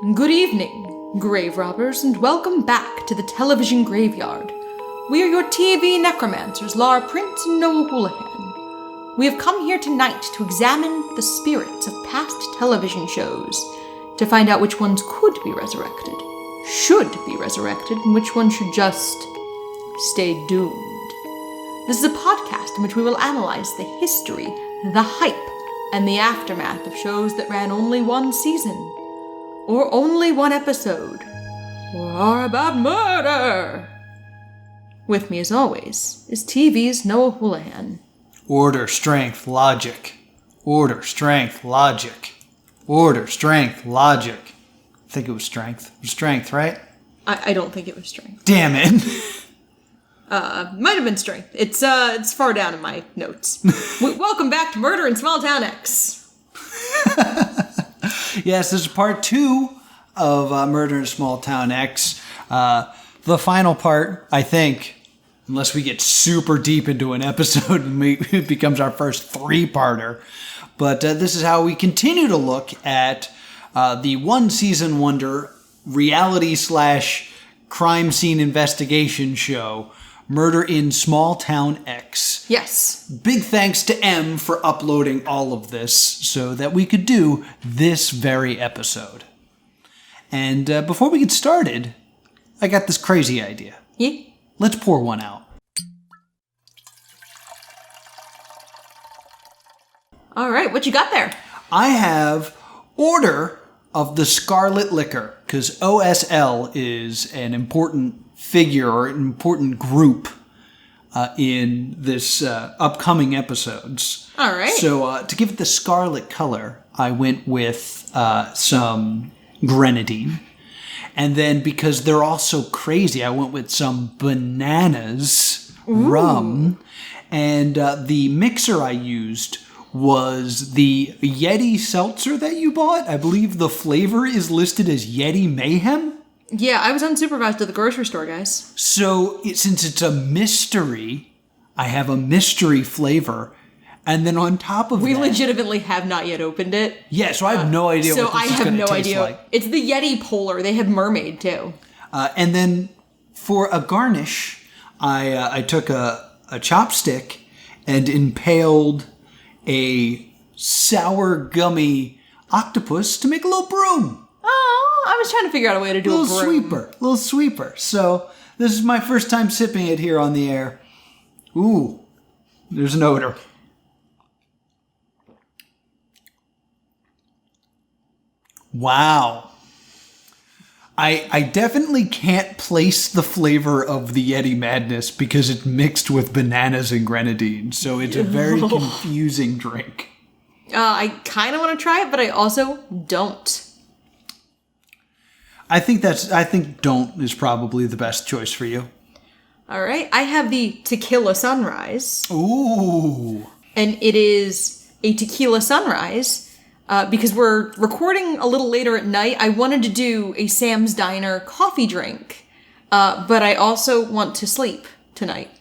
Good evening, grave robbers, and welcome back to the television graveyard. We are your TV necromancers, Lara Prince and Noah Houlihan. We have come here tonight to examine the spirits of past television shows, to find out which ones could be resurrected, should be resurrected, and which ones should just stay doomed. This is a podcast in which we will analyze the history, the hype, and the aftermath of shows that ran only one season, or only one episode, or are about murder. With me, as always, is TV's Noah Houlihan. Order, strength, logic. Order, strength, logic. Order, strength, logic. I think it was strength. It was strength, right? I don't think it was strength. Damn it. Might have been strength. It's far down in my notes. Welcome back to Murder in Small Town X. Yes, this is part 2 of Murder in Small Town X. The final part, I think, unless we get super deep into an episode and it becomes our first 3-parter. But this is how we continue to look at the one-season wonder reality/crime scene investigation show, Murder in Small Town X. Yes. Big thanks to M for uploading all of this so that we could do this very episode. And before we get started, I got this crazy idea. Yeah? Let's pour one out. All right, what you got there? I have Order of the Scarlet Liquor, because OSL is an important figure or an important group in this upcoming episodes. All right. So to give it the scarlet color, I went with some grenadine. And then because they're all so crazy, I went with some bananas, rum. And the mixer I used was the Yeti seltzer that you bought. I believe the flavor is listed as Yeti Mayhem. Yeah, I was unsupervised at the grocery store, guys. So since it's a mystery, I have a mystery flavor. And then on top of we that... We legitimately have not yet opened it. Yeah, so I have no idea what this is going to taste like. It's the Yeti Polar. They have mermaid, too. And then for a garnish, I took a chopstick and impaled a sour gummy octopus to make a little broom. Oh, I was trying to figure out a way to do a broom. Little sweeper. So this is my first time sipping it here on the air. Ooh, there's an odor. Wow. I definitely can't place the flavor of the Yeti Madness because it's mixed with bananas and grenadine. So it's a very confusing drink. I kind of want to try it, but I also don't. I think don't is probably the best choice for you. All right. I have the Tequila Sunrise. Ooh. And it is a Tequila Sunrise. Because we're recording a little later at night, I wanted to do a Sam's Diner coffee drink. But I also want to sleep tonight.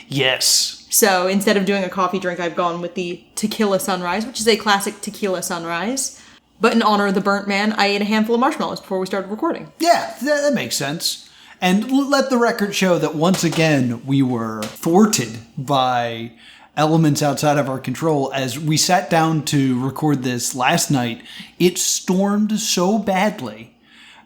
Yes. So instead of doing a coffee drink, I've gone with the Tequila Sunrise, which is a classic tequila sunrise. But in honor of the burnt man, I ate a handful of marshmallows before we started recording. Yeah, that makes sense. And let the record show that once again, we were thwarted by elements outside of our control. As we sat down to record this last night, it stormed so badly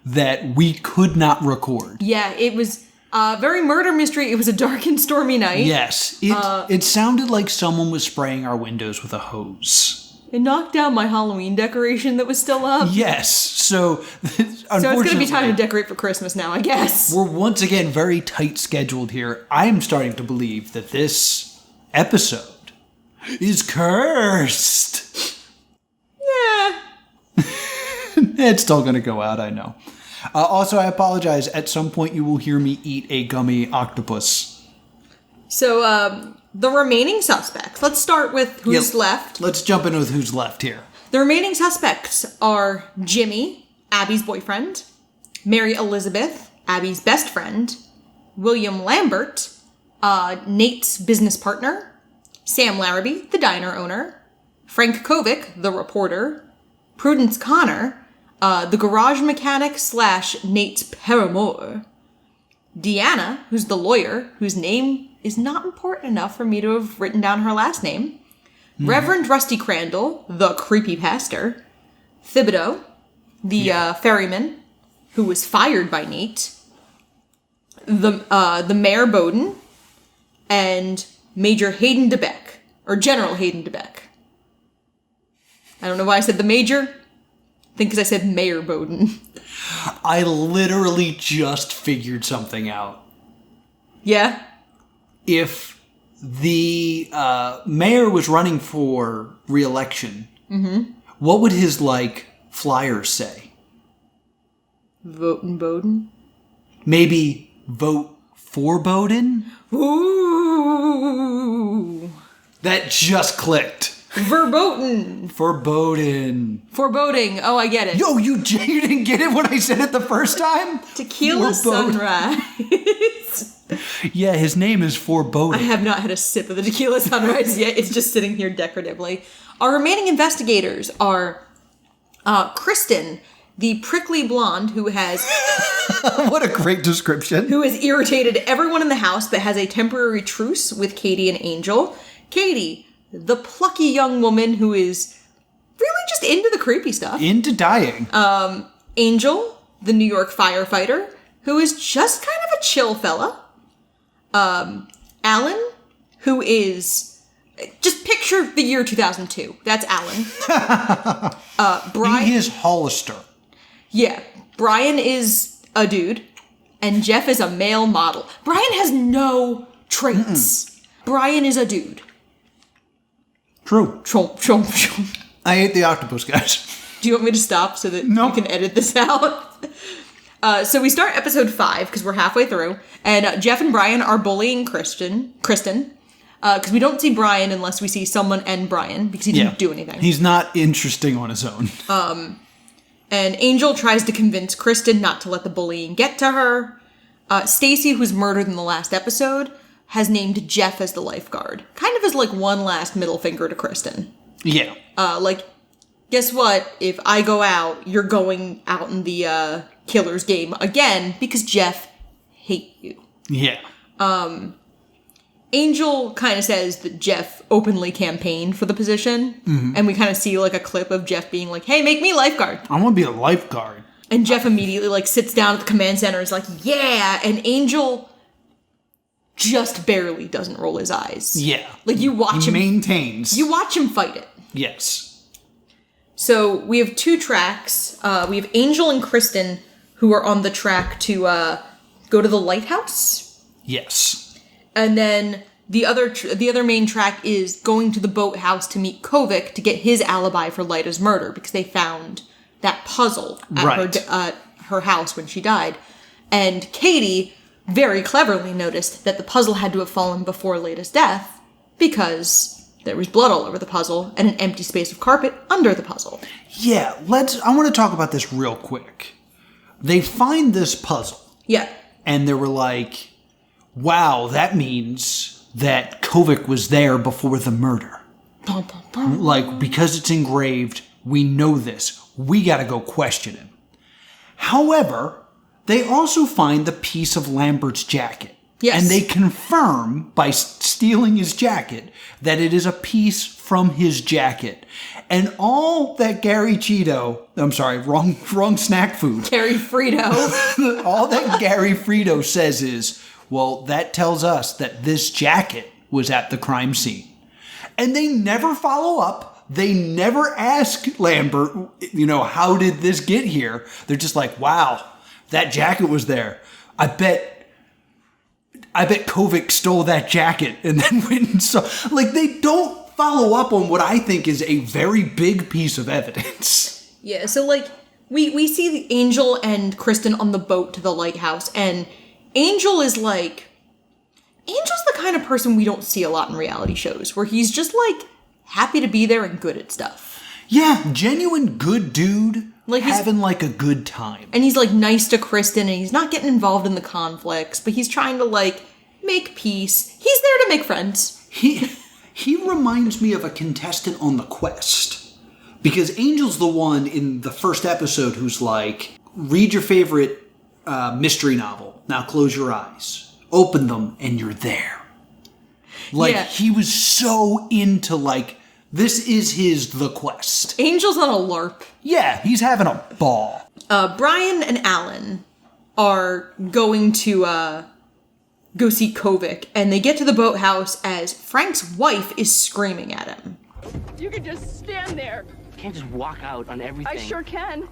that we could not record. Yeah, it was very murder mystery. It was a dark and stormy night. Yes, it sounded like someone was spraying our windows with a hose. It knocked down my Halloween decoration that was still up. Yes, so it's going to be time to decorate for Christmas now, I guess. We're once again very tight scheduled here. I'm starting to believe that this episode is cursed. Yeah. It's still going to go out, I know. Also, I apologize. At some point, you will hear me eat a gummy octopus. So, the remaining suspects. Let's start with who's left. Let's jump in with who's left here. The remaining suspects are Jimmy, Abby's boyfriend, Mary Elizabeth, Abby's best friend, William Lambert, Nate's business partner, Sam Larrabee, the diner owner, Frank Kovic, the reporter, Prudence Connor, the garage mechanic / Nate's paramour, Deanna, who's the lawyer, whose name is not important enough for me to have written down her last name, Reverend Rusty Crandall, the creepy pastor, Thibodeau, the ferryman, who was fired by Nate, the Mayor Bowden, and Major Hayden DeBeck, or General Hayden DeBeck. I don't know why I said the Major. I think because I said Mayor Bowden. I literally just figured something out. Yeah? If the mayor was running for re-election, what would his, flyers say? Votin' Bowden? Maybe vote for Bowden? Ooh! That just clicked. Verboten! Foreboding. Oh, I get it. Yo, you didn't get it when I said it the first time? Tequila Sunrise. Yeah, his name is Foreboding. I have not had a sip of the Tequila Sunrise yet. It's just sitting here decoratively. Our remaining investigators are Kristin, the prickly blonde who has... What a great description. Who has irritated everyone in the house but has a temporary truce with Katie and Angel. Katie, the plucky young woman who is really just into the creepy stuff. Into dying. Angel, the New York firefighter, who is just kind of a chill fella. Alan, who is... Just picture the year 2002. That's Alan. Brian... He is Hollister. Yeah. Brian is a dude, and Jeff is a male model. Brian has no traits. Brian is a dude. True. Chomp, chomp, chomp. I ate the octopus, guys. Do you want me to stop so that you can edit this out? So we start episode 5, because we're halfway through, and Jeff and Brian are bullying Kristin, because we don't see Brian unless we see someone and Brian, because he didn't do anything. He's not interesting on his own. And Angel tries to convince Kristin not to let the bullying get to her. Stacy, who's murdered in the last episode, has named Jeff as the lifeguard. Kind of as one last middle finger to Kristin. Yeah. Guess what? If I go out, you're going out in the killer's game again because Jeff hates you. Yeah. Angel kind of says that Jeff openly campaigned for the position. And we kind of see a clip of Jeff being like, hey, make me lifeguard. I want to be a lifeguard. And Jeff immediately sits down at the command center and is like, yeah. And Angel just barely doesn't roll his eyes. Yeah. You watch him. Maintains. You watch him fight it. Yes. So we have 2 tracks. We have Angel and Kristin who are on the track to go to the lighthouse. Yes. And then the other main track is going to the boathouse to meet Kovic to get his alibi for Lyda's murder because they found that puzzle at her house when she died. And Katie very cleverly noticed that the puzzle had to have fallen before Lyda's death because there was blood all over the puzzle and an empty space of carpet under the puzzle. Yeah, I want to talk about this real quick. They find this puzzle. Yeah. And they were like, wow, that means that Kovic was there before the murder. Bum, bum, bum. Because it's engraved, we know this. We gotta go question him. However, they also find the piece of Lambert's jacket. Yes. And they confirm, by stealing his jacket, that it is a piece from his jacket. And all that Gary Cheeto... I'm sorry, wrong snack food. Gary Frito. All that Gary Frito says is, well, that tells us that this jacket was at the crime scene. And they never follow up. They never ask Lambert, how did this get here? They're just like, wow, that jacket was there. I bet Kovic stole that jacket and then went and saw... they don't follow up on what I think is a very big piece of evidence. Yeah, so, we see Angel and Kristin on the boat to the lighthouse, and Angel is Angel's the kind of person we don't see a lot in reality shows, where he's just, happy to be there and good at stuff. Yeah, genuine good dude, having, a good time. And he's, nice to Kristin, and he's not getting involved in the conflicts, but he's trying to, make peace. He's there to make friends. He reminds me of a contestant on The Quest. Because Angel's the one in the first episode who's like, read your favorite mystery novel. Now close your eyes. Open them, and you're there. Like, he was so into, like, this is the quest. Angel's on a LARP. Yeah, he's having a ball. Brian and Alan are going to go see Kovic, and they get to the boathouse as Frank's wife is screaming at him. You can just stand there. You can't just walk out on everything. I sure can.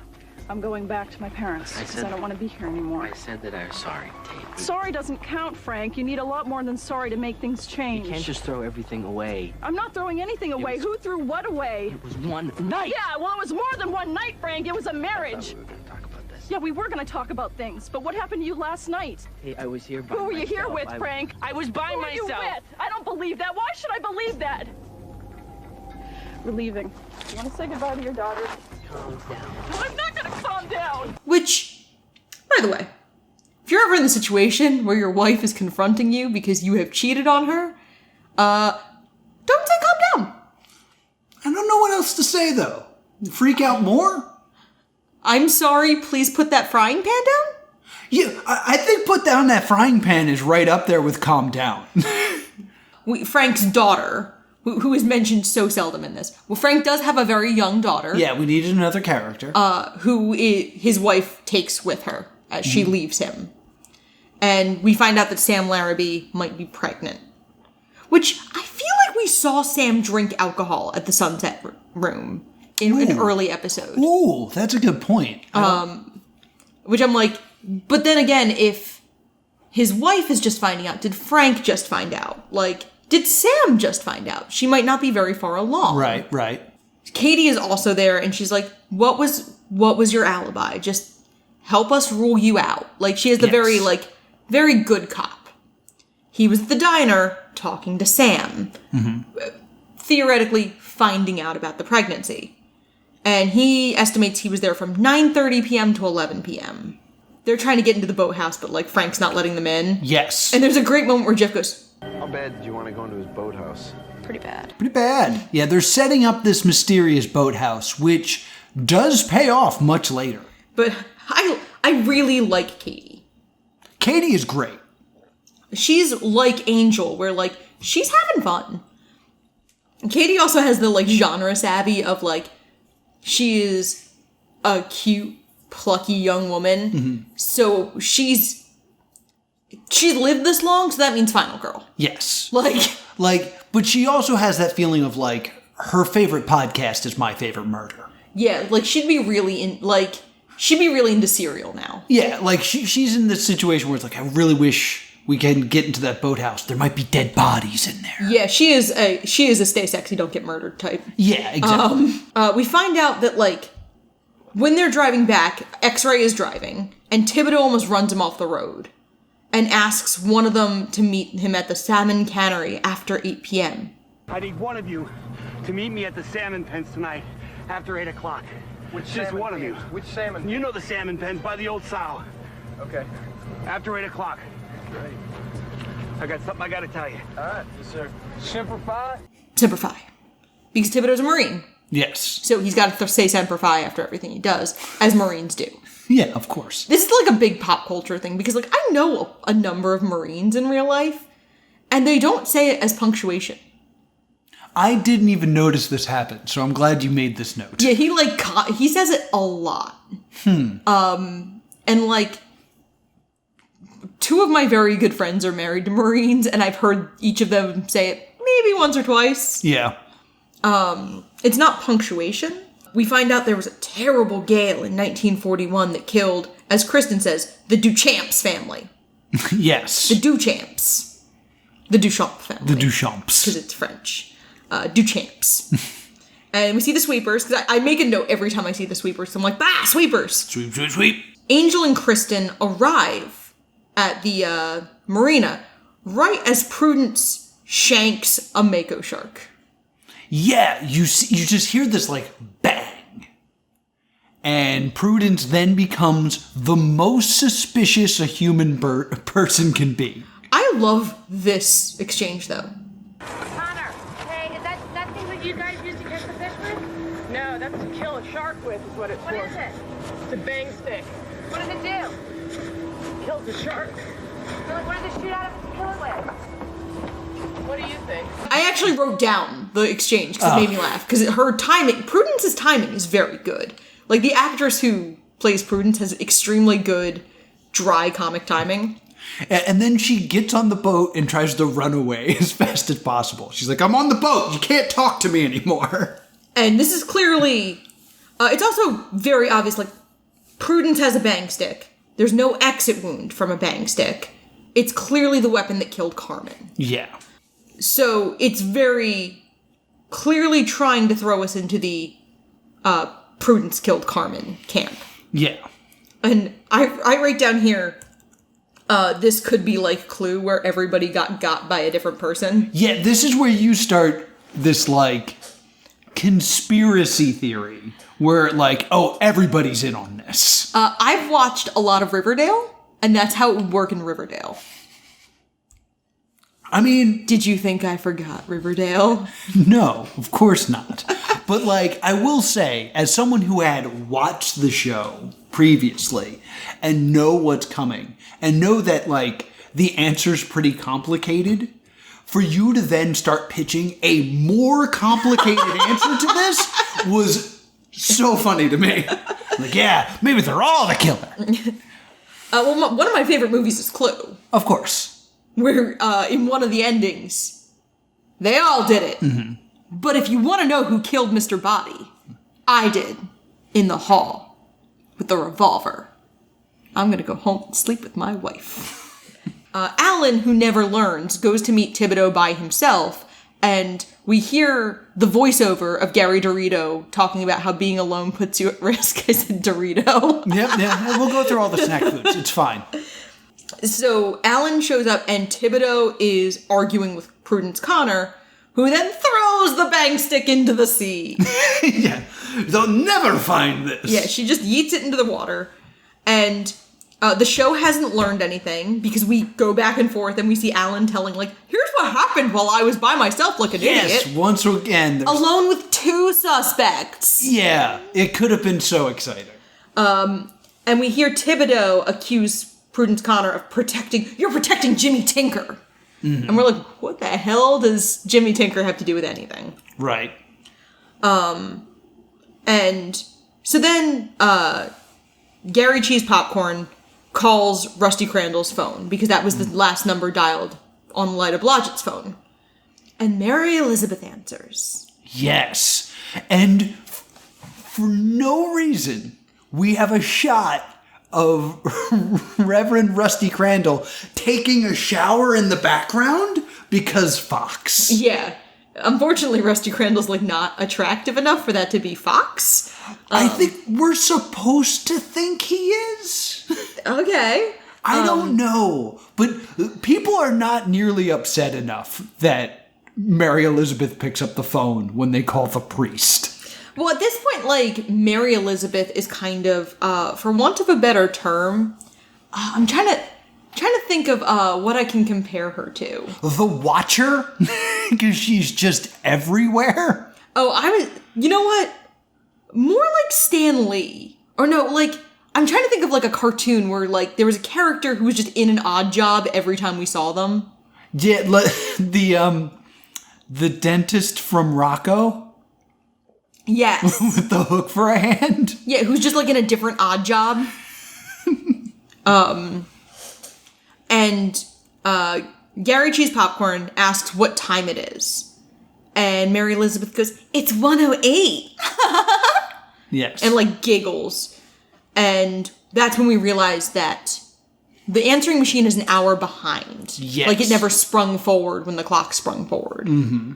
I'm going back to my parents because I don't want to be here anymore. I said that I was sorry, Tate. Sorry doesn't count, Frank. You need a lot more than sorry to make things change. You can't just throw everything away. I'm not throwing anything away. Who threw what away? It was one night. Yeah, well, it was more than one night, Frank. It was a marriage. We were going to talk about this. Yeah, we were going to talk about things. But what happened to you last night? Hey, I was here by Who were you myself. here with, Frank? I was by Who myself. Were you with? I don't believe that. Why should I believe that? We're leaving. You want to say goodbye to your daughter? Calm down. I'm not going to calm down. Which, by the way, if you're ever in the situation where your wife is confronting you because you have cheated on her, don't say calm down. I don't know what else to say, though. Freak out more? I'm sorry, please put that frying pan down? Yeah, I think put down that frying pan is right up there with calm down. Frank's daughter, who is mentioned so seldom in this. Well, Frank does have a very young daughter. Yeah, we needed another character. Who his wife takes with her as she leaves him. And we find out that Sam Larrabee might be pregnant. Which, I feel like we saw Sam drink alcohol at the Sunset Room in an early episode. Ooh, that's a good point. Which I'm like, but then again, if his wife is just finding out, did Frank just find out? Like, did Sam just find out? She might not be very far along. Right. Katie is also there, and she's like, what was your alibi? Just help us rule you out. Like, she is the very good cop. He was at the diner talking to Sam, theoretically finding out about the pregnancy. And he estimates he was there from 9:30 p.m. to 11 p.m. They're trying to get into the boathouse, but, like, Frank's not letting them in. Yes. And there's a great moment where Jeff goes, How bad do you want to go into his boathouse? pretty bad. Pretty bad. Yeah, they're setting up this mysterious boathouse, which does pay off much later. But I really like Katie. Katie is great. She's like Angel, where, like, she's having fun. And Katie also has the, like, genre savvy of, like, she is a cute, plucky young woman. So she's lived this long, so that means final girl. Yes. Like, but she also has that feeling of, like, her favorite podcast is My Favorite Murder. yeah, like, she'd be really into Serial now. Yeah, like, she's in this situation where it's like, I really wish we can get into that boathouse. There might be dead bodies in there. Yeah, she is a stay sexy, don't get murdered type. Yeah, exactly. We find out that, like, when they're driving back, X-Ray is driving, and Thibodeau almost runs him off the road and asks one of them to meet him at the Salmon Cannery after 8 p.m. I need one of you to meet me at the salmon pens tonight after 8 o'clock. Just one of you. Which salmon? You know the salmon pens by the old sow. Okay. After 8 o'clock. Great. I got something I gotta tell you. All right. Yes, sir. Semper Fi? Semper Fi. Because Thibodeau's a Marine. Yes. So he's got to say Semper Fi after everything he does, as Marines do. Yeah, of course. This is like a big pop culture thing, because, like, I know a number of Marines in real life, and they don't say it as punctuation. I didn't even notice this happen, so I'm glad you made this note. Yeah, he says it a lot. And, like, two of my very good friends are married to Marines, and I've heard each of them say it maybe once or twice. Yeah. It's not punctuation. We find out there was a terrible gale in 1941 that killed, as Kristin says, the Duchamps family. Yes. The Duchamps. The Duchamp family. The Duchamps. Because it's French. Duchamps. And we see the sweepers, because I make a note every time I see the sweepers. I'm like, bah, sweepers! Sweep, sweep, sweep. Angel and Kristin arrive at the marina right as Prudence shanks a mako shark. Yeah, you just hear this, like, bang. And Prudence then becomes the most suspicious a human person can be. I love this exchange, though. Connor, hey, is that thing that you guys used to catch the fish with? No, that's what it's for. What is it? It's a bang stick. What does it do? Kills the shark. So, like, what does it shoot out of its kill it with? What do you think? I actually wrote down the exchange because it made me laugh. Because her timing, Prudence's timing is very good. Like, the actress who plays Prudence has extremely good, dry comic timing. And then she gets on the boat and tries to run away as fast as possible. She's like, I'm on the boat. You can't talk to me anymore. And this is clearly... it's also very obvious, like, Prudence has a bang stick. There's no exit wound from a bang stick. It's clearly the weapon that killed Carmen. Yeah. So it's very clearly trying to throw us into the Prudence killed Carmen camp. Yeah. And I write down here, this could be like Clue, where everybody got by a different person. Yeah, this is where you start this, like, conspiracy theory. Where, like, oh, everybody's in on this. I've watched a lot of Riverdale, and that's how it would work in Riverdale. I mean... Did you think I forgot Riverdale? No, of course not. But, like, I will say, as someone who had watched the show previously and know what's coming, and know that, like, the answer's pretty complicated, for you to then start pitching a more complicated answer to this was so funny to me. Like, yeah, maybe they're all the killer. Well, one of my favorite movies is Clue. Of course. Where, in one of the endings, they all did it. Mm-hmm. But if you want to know who killed Mr. Body, I did. In the hall. With the revolver. I'm gonna go home and sleep with my wife. Alan, who never learns, goes to meet Thibodeau by himself, and we hear the voiceover of Gary Dorito talking about how being alone puts you at risk. I said Dorito. Yeah, we'll go through all the snack foods. It's fine. So Alan shows up and Thibodeau is arguing with Prudence Connor, who then throws the bang stick into the sea. Yeah, they'll never find this. Yeah, she just yeets it into the water. And the show hasn't learned anything because we go back and forth and we see Alan telling, like, here's what happened while I was by myself like an idiot. Yes, once again. Alone with two suspects. Yeah, it could have been so exciting. And we hear Thibodeau accuse Prudence Connor of you're protecting Jimmy Tinker. Mm-hmm. And we're like, what the hell does Jimmy Tinker have to do with anything? Right. And so then Gary Cheese Popcorn calls Rusty Crandall's phone because that was the last number dialed on Lyda Blodgett's phone. And Mary Elizabeth answers. Yes. And for no reason, we have a shot of Reverend Rusty Crandall taking a shower in the background because Fox. Yeah. Unfortunately, Rusty Crandall's, like, not attractive enough for that to be Fox. I think we're supposed to think he is. Okay. I don't know. But people are not nearly upset enough that Mary Elizabeth picks up the phone when they call the priest. Well, at this point, like, Mary Elizabeth is kind of, for want of a better term, I'm trying to think of what I can compare her to. The Watcher? Because she's just everywhere? Oh, you know what? More like Stan Lee. Or no, like, I'm trying to think of, like, a cartoon where, like, there was a character who was just in an odd job every time we saw them. Yeah, the dentist from Rocco? Yes. With the hook for a hand? Yeah, who's just, like, in a different odd job. And Gary Cheese Popcorn asks what time it is. And Mary Elizabeth goes, it's 1:08. Yes. And, like, giggles. And that's when we realize that the answering machine is an hour behind. Yes. Like, it never sprung forward when the clock sprung forward. Mm-hmm.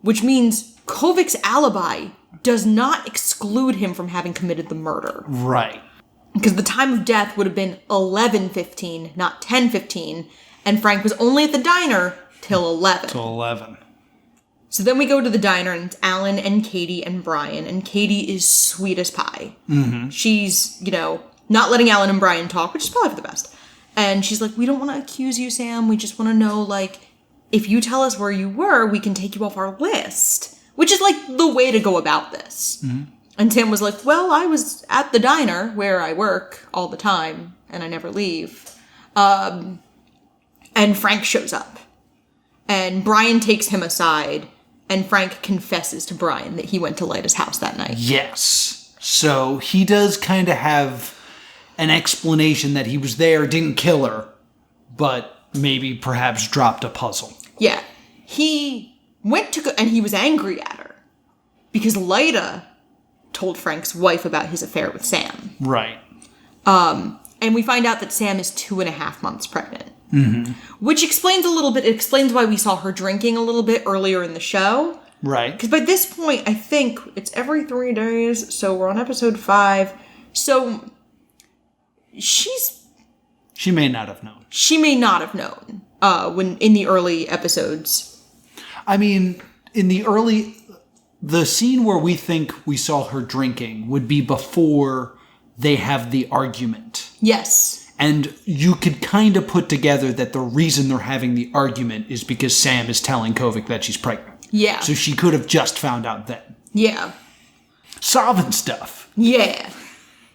Which means Kovic's alibi does not exclude him from having committed the murder. Right. Because the time of death would have been 11:15, not 10:15, and Frank was only at the diner till 11. Till 11. So then we go to the diner, and it's Alan and Katie and Brian, and Katie is sweet as pie. Mm-hmm. She's, not letting Alan and Brian talk, which is probably for the best. And she's like, we don't want to accuse you, Sam. We just want to know, like, if you tell us where you were, we can take you off our list. Which is, like, the way to go about this. Mm-hmm. And Sam was like, well, I was at the diner where I work all the time, and I never leave. And Frank shows up. And Brian takes him aside, and Frank confesses to Brian that he went to Lyda's house that night. Yes. So he does kind of have an explanation that he was there, didn't kill her, but maybe perhaps dropped a puzzle. Yeah. He went to go, and he was angry at her because Lyda told Frank's wife about his affair with Sam. Right. And we find out that Sam is 2.5 months pregnant. Mm-hmm. Which explains a little bit, it explains why we saw her drinking a little bit earlier in the show. Right. Because by this point, I think it's every 3 days, so we're on episode 5. So she may not have known. She may not have known when in the early episodes. I mean, the scene where we think we saw her drinking would be before they have the argument. Yes. And you could kind of put together that the reason they're having the argument is because Sam is telling Kovic that she's pregnant. Yeah. So she could have just found out then. Yeah. Solving stuff. Yeah.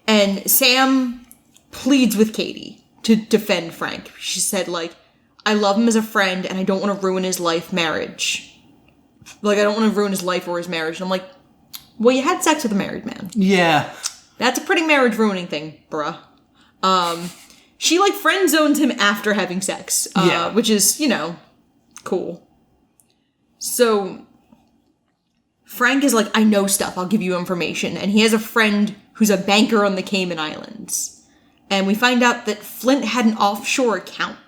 And Sam pleads with Katie to defend Frank. She said, like, I love him as a friend and I don't want to ruin his marriage. Like, I don't want to ruin his life or his marriage. And I'm like, well, you had sex with a married man. Yeah. That's a pretty marriage ruining thing, bruh. She, like, friend zoned him after having sex. Yeah. Which is, cool. So Frank is like, I know stuff, I'll give you information. And he has a friend who's a banker on the Cayman Islands. And we find out that Flint had an offshore account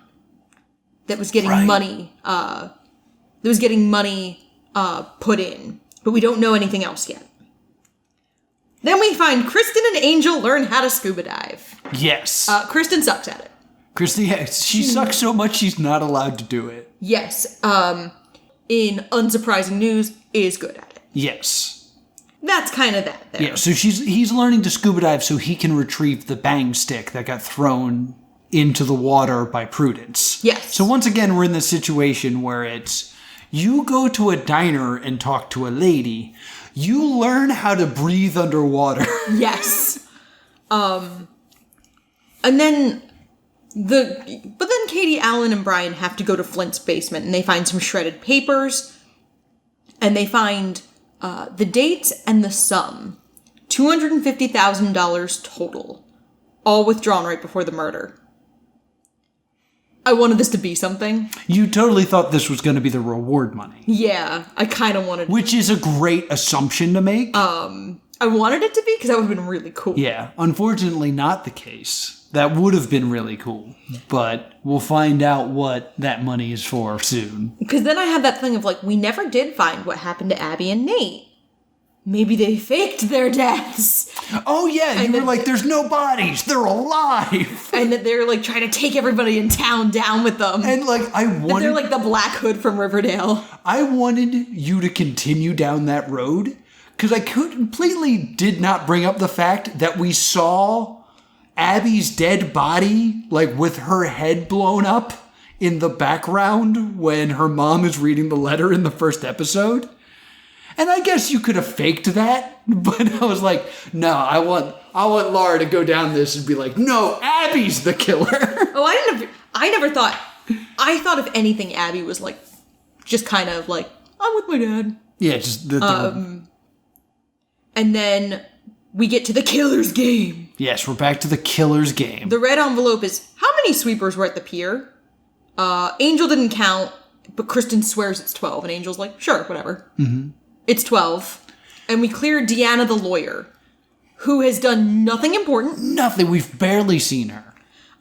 that was getting money, put in. But we don't know anything else yet. Then we find Kristin and Angel learn how to scuba dive. Yes. Kristin sucks at it. Kristin, she sucks so much she's not allowed to do it. Yes. In unsurprising news, is good at it. Yes. That's kind of that there. Yeah, so he's learning to scuba dive so he can retrieve the bang stick that got thrown into the water by Prudence. Yes. So once again, we're in this situation where it's, you go to a diner and talk to a lady, you learn how to breathe underwater. Yes. And then Katie, Alan, and Brian have to go to Flint's basement, and they find some shredded papers, and they find the dates and the sum. $250,000 total. All withdrawn right before the murder. I wanted this to be something. You totally thought this was going to be the reward money. Yeah, I kind of wanted... Which is a great assumption to make. I wanted it to be, because that would have been really cool. Yeah, unfortunately not the case. That would have been really cool. But we'll find out what that money is for soon. Because then I had that thing of, like, we never did find what happened to Abby and Nate. Maybe they faked their deaths. Oh, yeah, you were like, there's no bodies. They're alive. And that they're, like, trying to take everybody in town down with them. And, like, that they're, like, the Black Hood from Riverdale. I wanted you to continue down that road, because I completely did not bring up the fact that we saw Abby's dead body, like, with her head blown up in the background when her mom is reading the letter in the first episode. And I guess you could have faked that, but I was like, no, I want Laura to go down this and be like, no, Abby's the killer. Oh, I never thought, I thought if anything, Abby was like, just kind of like, I'm with my dad. Yeah, just and then we get to the killer's game. Yes, we're back to the killer's game. The red envelope is, how many sweepers were at the pier? Angel didn't count, but Kristin swears it's 12, and Angel's like, sure, whatever. Mm-hmm. It's 12. And we clear Deanna the lawyer, who has done nothing important. Nothing. We've barely seen her.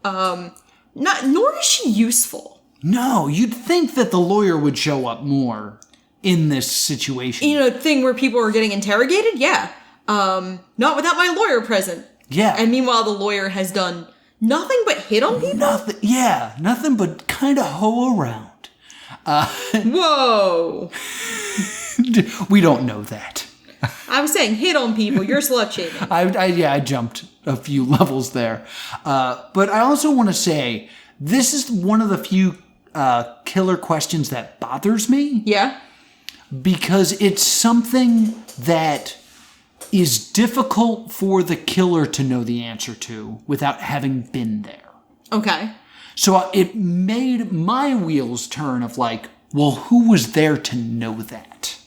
Nor is she useful. No, you'd think that the lawyer would show up more in this situation. In a thing where people are getting interrogated? Yeah. Not without my lawyer present. Yeah. And meanwhile, the lawyer has done nothing but hit on people? Nothing but kind of hoe around. Whoa. We don't know that. I was saying hit on people. You're slut shaming. I jumped a few levels there. But I also want to say, this is one of the few killer questions that bothers me. Yeah. Because it's something that is difficult for the killer to know the answer to without having been there. Okay. So it made my wheels turn of like, well, who was there to know that?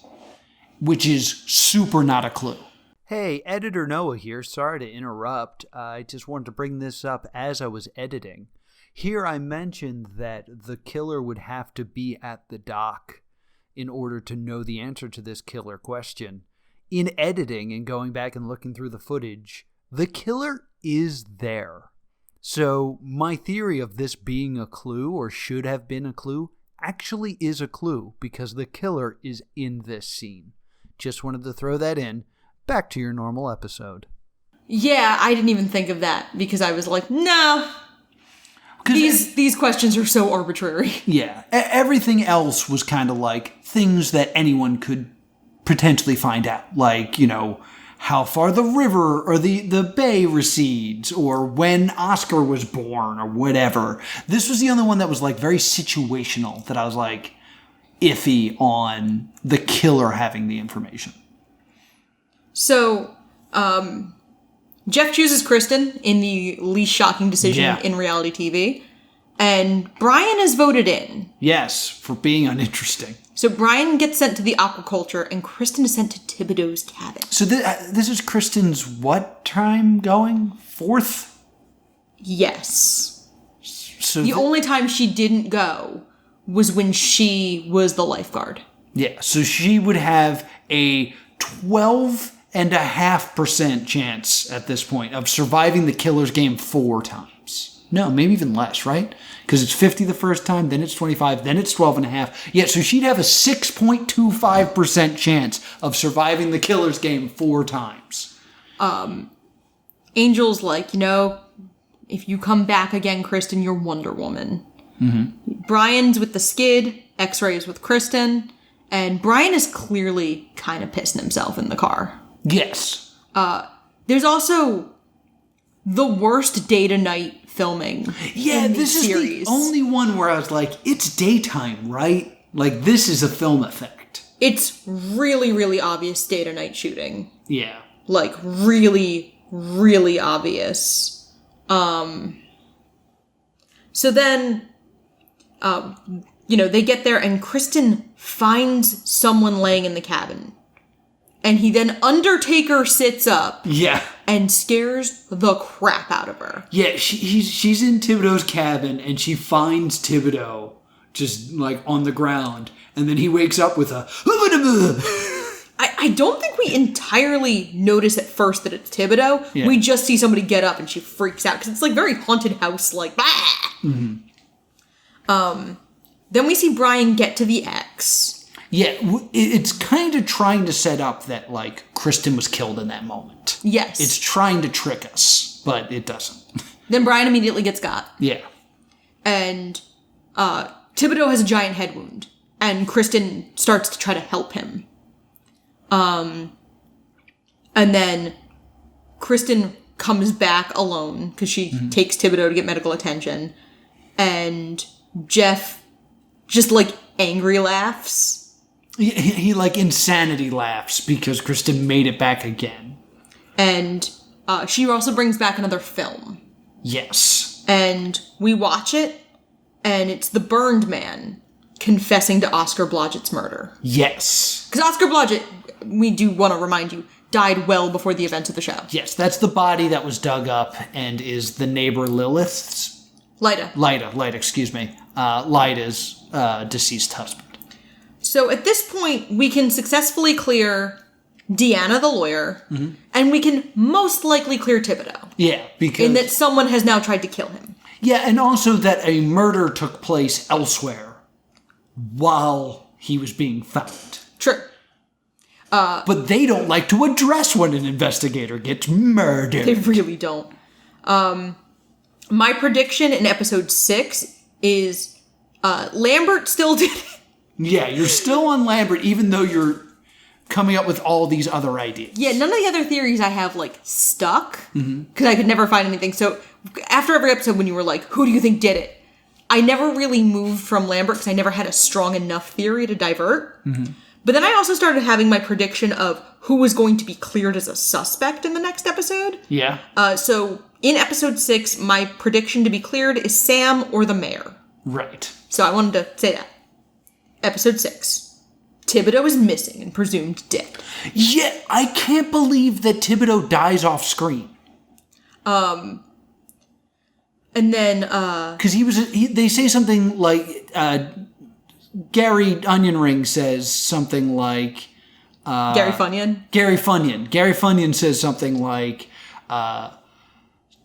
Which is super not a clue. Hey, Editor Noah here. Sorry to interrupt. I just wanted to bring this up as I was editing. Here I mentioned that the killer would have to be at the dock in order to know the answer to this killer question. In editing and going back and looking through the footage, the killer is there. So my theory of this being a clue, or should have been a clue, actually is a clue because the killer is in this scene. Just wanted to throw that in. Back to your normal episode. Yeah, I didn't even think of that because I was like, no. These questions are so arbitrary. Yeah. Everything else was kind of like things that anyone could potentially find out. Like, you know, how far the river or the bay recedes, or when Oscar was born, or whatever. This was the only one that was like very situational, that I was like iffy on the killer having the information. So, Jeff chooses Kristin in the least shocking decision in reality TV, and Brian is voted in. Yes, for being uninteresting. So Brian gets sent to the aquaculture, and Kristin is sent to Thibodeau's cabin. So this is Kristin's what time going? 4th? Yes. So the only time she didn't go was when she was the lifeguard. Yeah, so she would have a 12.5% chance at this point of surviving the killer's game 4 times. No, maybe even less, right? Because it's 50 the first time, then it's 25, then it's 12.5. Yeah, so she'd have a 6.25% chance of surviving the killer's game 4 times. Angel's like, you know, if you come back again, Kristin, you're Wonder Woman. Mm-hmm. Brian's with the skid, X-Ray is with Kristin, and Brian is clearly kind of pissing himself in the car. Yes. There's also the worst day to night filming. Yeah, in this series. Is the only one where I was like, it's daytime, right? Like, this is a film effect. It's really, really obvious day to night shooting. Yeah. Like, really, really obvious. So then, you know, they get there and Kristin finds someone laying in the cabin. And he then Undertaker sits up. Yeah. And scares the crap out of her. Yeah, she's in Thibodeau's cabin, and she finds Thibodeau just, like, on the ground. And then he wakes up with a... I don't think we entirely notice at first that it's Thibodeau. Yeah. We just see somebody get up, and she freaks out. Because it's, like, very haunted house, like... Mm-hmm. Then we see Brian get to the X. Yeah, it's kind of trying to set up that, like, Kristin was killed in that moment. Yes. It's trying to trick us, but it doesn't. Then Brian immediately gets got. Yeah. And Thibodeau has a giant head wound, and Kristin starts to try to help him. And then Kristin comes back alone, because she takes Thibodeau to get medical attention, and Jeff just, like, angry laughs. He like insanity laughs because Kristin made it back again. And she also brings back another film. Yes. And we watch it, and it's the burned man confessing to Oscar Blodgett's murder. Yes. Because Oscar Blodgett, we do want to remind you, died well before the events of the show. Yes, that's the body that was dug up and is the neighbor Lilith's? Lyda, excuse me. Lyda's deceased husband. So at this point, we can successfully clear Deanna, the lawyer, and we can most likely clear Thibodeau. Yeah, because... in that someone has now tried to kill him. Yeah, and also that a murder took place elsewhere while he was being found. True. But they don't like to address when an investigator gets murdered. They really don't. My prediction in episode 6 is Lambert still did it. Yeah, you're still on Lambert, even though you're coming up with all these other ideas. Yeah, none of the other theories I have, like, stuck, because I could never find anything. So, after every episode, when you were like, who do you think did it? I never really moved from Lambert, because I never had a strong enough theory to divert. But then I also started having my prediction of who was going to be cleared as a suspect in the next episode. Yeah. So in episode 6, my prediction to be cleared is Sam or the mayor. Right. So I wanted to say that. Episode 6. Thibodeau is missing and presumed dead. Yeah, I can't believe that Thibodeau dies off screen. And then, Because they say something like, Gary Onion Ring says something like... Gary Funyon? Gary Funyon says something like,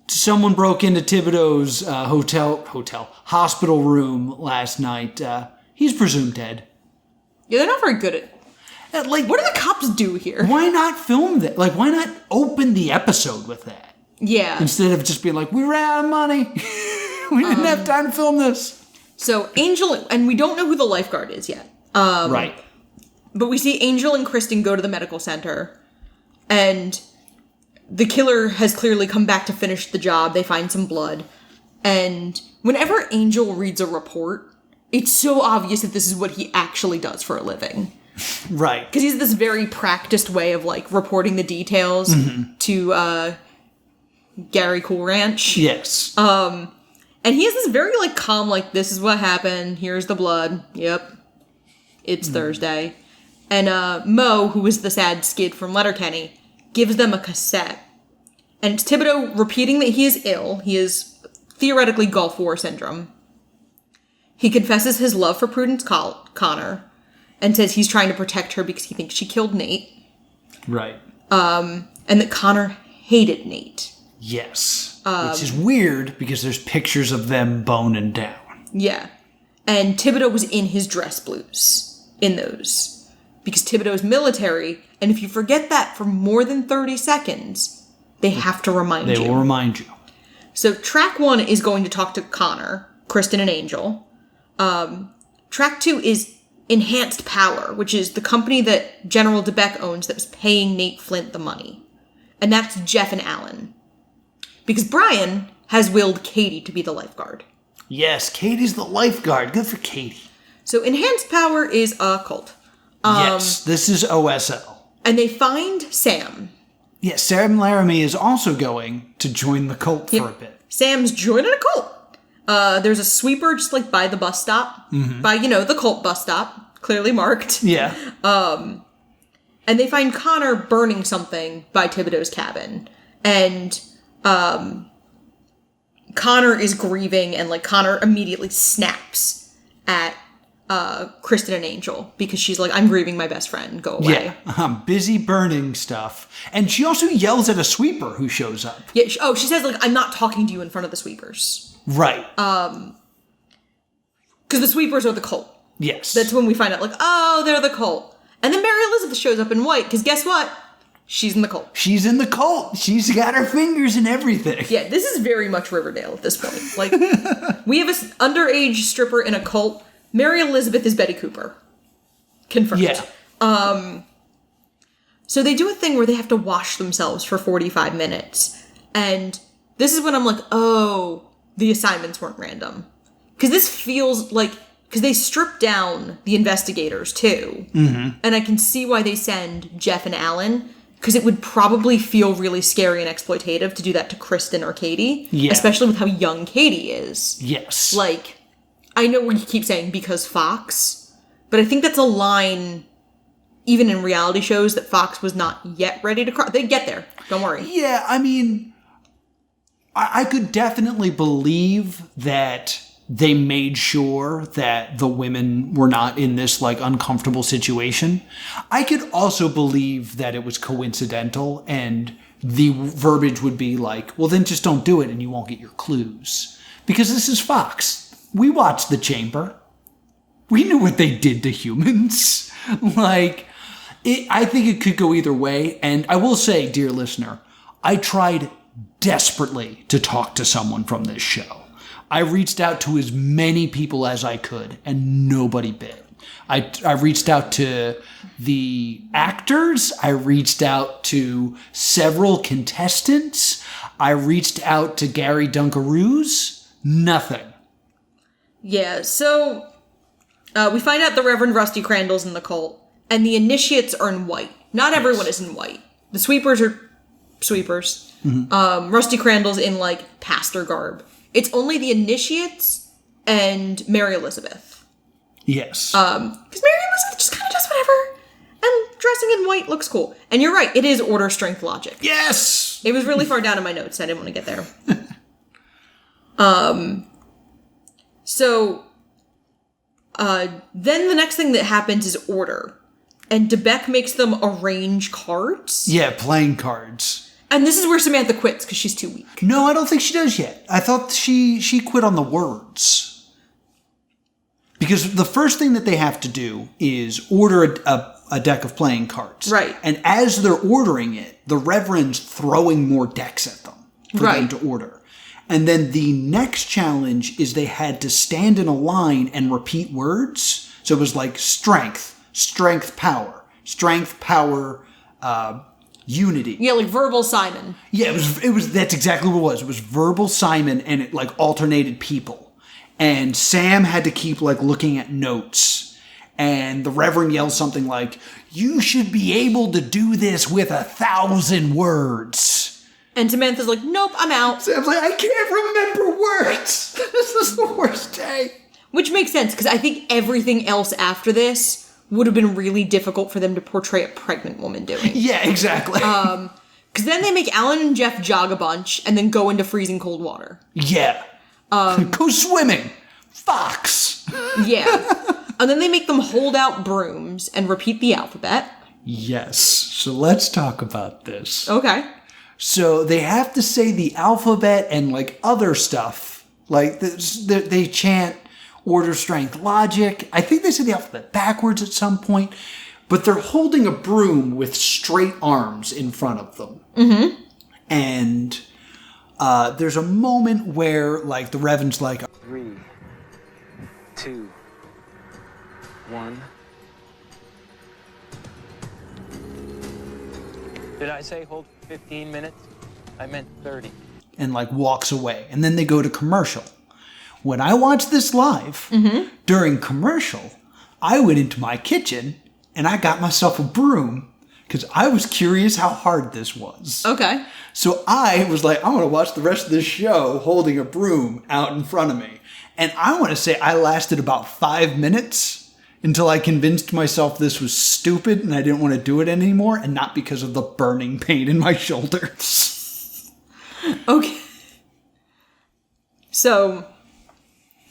someone broke into Thibodeau's hospital room last night. He's presumed dead. Yeah, they're not very good at... Like, What do the cops do here? why not film that? Like, why not open the episode with that? Yeah. Instead of just being like, we ran out of money. We didn't have time to film this. So Angel, and we don't know who the lifeguard is yet. Right. But we see Angel and Kristin go to the medical center, and the killer has clearly come back to finish the job. They find some blood. And whenever Angel reads a report, it's so obvious that this is what he actually does for a living. Right. Because he's this very practiced way of, like, reporting the details to Gary Cool Ranch. Yes. And he has this very, like, calm, like, this is what happened. Here's the blood. Yep. It's Thursday. And Mo, who was the sad skid from Letterkenny, gives them a cassette. And it's Thibodeau repeating that he is ill. He is theoretically Gulf War syndrome. He confesses his love for Prudence Connor and says he's trying to protect her because he thinks she killed Nate. Right. And that Connor hated Nate. Yes. Which is weird because there's pictures of them boning down. Yeah. And Thibodeau was in his dress blues in those. Because Thibodeau is military, and if you forget that for more than 30 seconds, they have to remind you. They will remind you. So track 1 is going to talk to Connor, Kristin, and Angel. Track 2 is Enhanced Power, which is the company that General DeBeck owns that was paying Nate Flint the money. And that's Jeff and Alan. Because Brian has willed Katie to be the lifeguard. Yes, Katie's the lifeguard. Good for Katie. So Enhanced Power is a cult. Yes, this is OSL. And they find Sam. Yes, Sam Laramie is also going to join the cult for a bit. Sam's joining a cult. There's a sweeper just like by the bus stop. By, the cult bus stop. Clearly marked. Yeah. And they find Connor burning something by Thibodeau's cabin. And Connor is grieving, and like Connor immediately snaps at Kristin and Angel because she's like, I'm grieving my best friend, go away. Yeah, I'm busy burning stuff. And she also yells at a sweeper who shows up. Yeah. She says like, I'm not talking to you in front of the sweepers. Right. Because the sweepers are the cult. Yes. That's when we find out like, oh, they're the cult. And then Mary Elizabeth shows up in white because guess what? She's in the cult. She's in the cult. She's got her fingers in everything. Yeah, this is very much Riverdale at this point. Like, we have an underage stripper in a cult. Mary Elizabeth is Betty Cooper. Confirmed. Yeah. So they do a thing where they have to wash themselves for 45 minutes. And this is when I'm like, oh, the assignments weren't random. Because this feels like, because they strip down the investigators too. And I can see why they send Jeff and Alan. Because it would probably feel really scary and exploitative to do that to Kristin or Katie. Yeah. Especially with how young Katie is. Yes. Like, I know we keep saying because Fox, but I think that's a line, even in reality shows, that Fox was not yet ready to cross. They get there. Don't worry. Yeah, I mean, I could definitely believe that they made sure that the women were not in this, like, uncomfortable situation. I could also believe that it was coincidental and the verbiage would be like, well, then just don't do it and you won't get your clues. Because this is Fox. We watched The Chamber. We knew what they did to humans. I think it could go either way. And I will say, dear listener, I tried desperately to talk to someone from this show. I reached out to as many people as I could, and nobody bit. I reached out to the actors. I reached out to several contestants. I reached out to Gary Dunkaroos. Nothing. Yeah, so we find out the Reverend Rusty Crandall's in the cult, and the initiates are in white. Not everyone is in white. The sweepers are sweepers. Rusty Crandall's in, like, pastor garb. It's only the initiates and Mary Elizabeth. Yes. Because Mary Elizabeth just kind of does whatever. And dressing in white looks cool. And you're right, it is order, strength, logic. Yes! It was really far down in my notes. I didn't want to get there. Then the next thing that happens is order. And DeBeck makes them arrange cards. Yeah, playing cards. And this is where Samantha quits because she's too weak. No, I don't think she does yet. I thought she quit on the words. Because the first thing that they have to do is order a deck of playing cards. Right. And as they're ordering it, the Reverend's throwing more decks at them for them to order. And then the next challenge is they had to stand in a line and repeat words. So it was like strength, power, unity. Yeah, like verbal Simon. Yeah, it was that's exactly what it was. It was verbal Simon, and it like alternated people. And Sam had to keep like looking at notes. And the Reverend yells something like, "You should be able to do this with 1,000 words." And Samantha's like, "Nope, I'm out." Sam's like, "I can't remember words. This is the worst day." Which makes sense, because I think everything else after this would have been really difficult for them to portray a pregnant woman doing. Yeah, exactly. Because then they make Alan and Jeff jog a bunch and then go into freezing cold water. Yeah. Go swimming. Fox. Yeah. And then they make them hold out brooms and repeat the alphabet. Yes. So let's talk about this. Okay. So they have to say the alphabet and like other stuff. Like they chant order, strength, logic. I think they say the alphabet backwards at some point. But they're holding a broom with straight arms in front of them. Mm-hmm. And there's a moment where like the Reverend's like, 3, 2, 1. Did I say hold 15 minutes? I meant 30. and like walks away. And then they go to commercial. When I watched this live, during commercial, I went into my kitchen and I got myself a broom because I was curious how hard this was. Okay. So I was like, I want to watch the rest of this show holding a broom out in front of me. And I want to say I lasted about 5 minutes until I convinced myself this was stupid and I didn't want to do it anymore, and not because of the burning pain in my shoulders. Okay. So,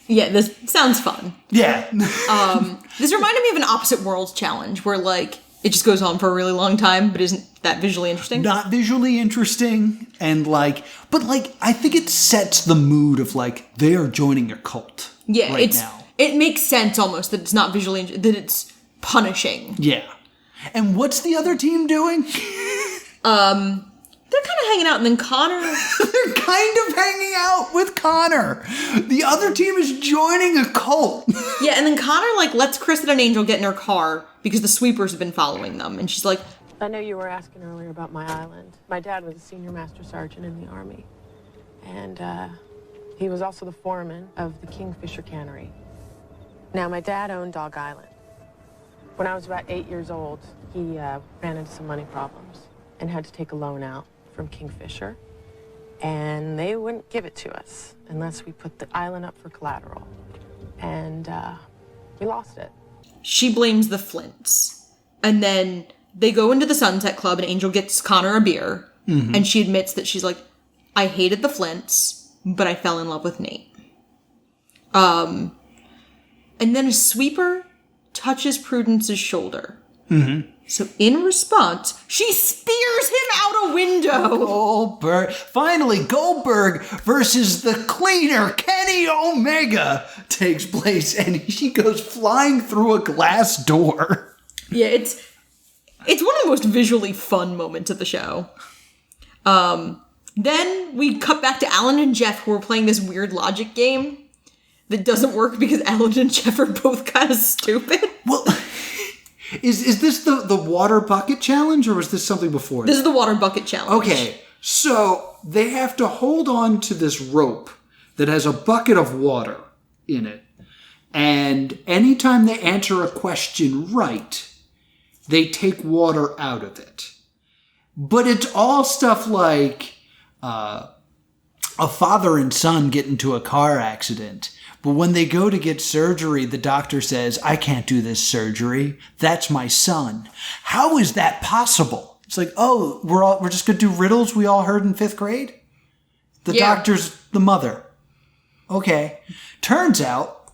yeah, this sounds fun. Yeah. This reminded me of an Opposite Worlds challenge where, like, it just goes on for a really long time, but isn't that visually interesting? Not visually interesting, and like, but like, I think it sets the mood of like, they are joining a cult. Yeah, right now. It makes sense almost that it's not visually, that it's punishing. Yeah. And what's the other team doing? They're kind of hanging out, and then Connor... They're kind of hanging out with Connor. The other team is joining a cult. Yeah, and then Connor, like, lets Kristin and Angel get in her car because the sweepers have been following them, and she's like... I know you were asking earlier about my island. My dad was a senior master sergeant in the Army. And, he was also the foreman of the Kingfisher Cannery. Now, my dad owned Dog Island. When I was about 8 years old, he ran into some money problems and had to take a loan out from Kingfisher. And they wouldn't give it to us unless we put the island up for collateral. And we lost it. She blames the Flints. And then they go into the Sunset Club and Angel gets Connor a beer. Mm-hmm. And she admits that she's like, I hated the Flints, but I fell in love with Nate. And then a sweeper touches Prudence's shoulder. Mm-hmm. So in response, she spears him out a window. Goldberg. Finally, Goldberg versus the cleaner Kenny Omega takes place, and she goes flying through a glass door. Yeah, it's one of the most visually fun moments of the show. Then we cut back to Alan and Jeff, who are playing this weird logic game that doesn't work because Alan and Jeff are both kind of stupid. Well, is this the water bucket challenge, or was this something before? This is the water bucket challenge. Okay, so they have to hold on to this rope that has a bucket of water in it. And anytime they answer a question right, they take water out of it. But it's all stuff like a father and son get into a car accident. But when they go to get surgery, the doctor says, I can't do this surgery. That's my son. How is that possible? It's like, oh, we're just going to do riddles we all heard in 5th grade? The doctor's the mother. Okay. Turns out...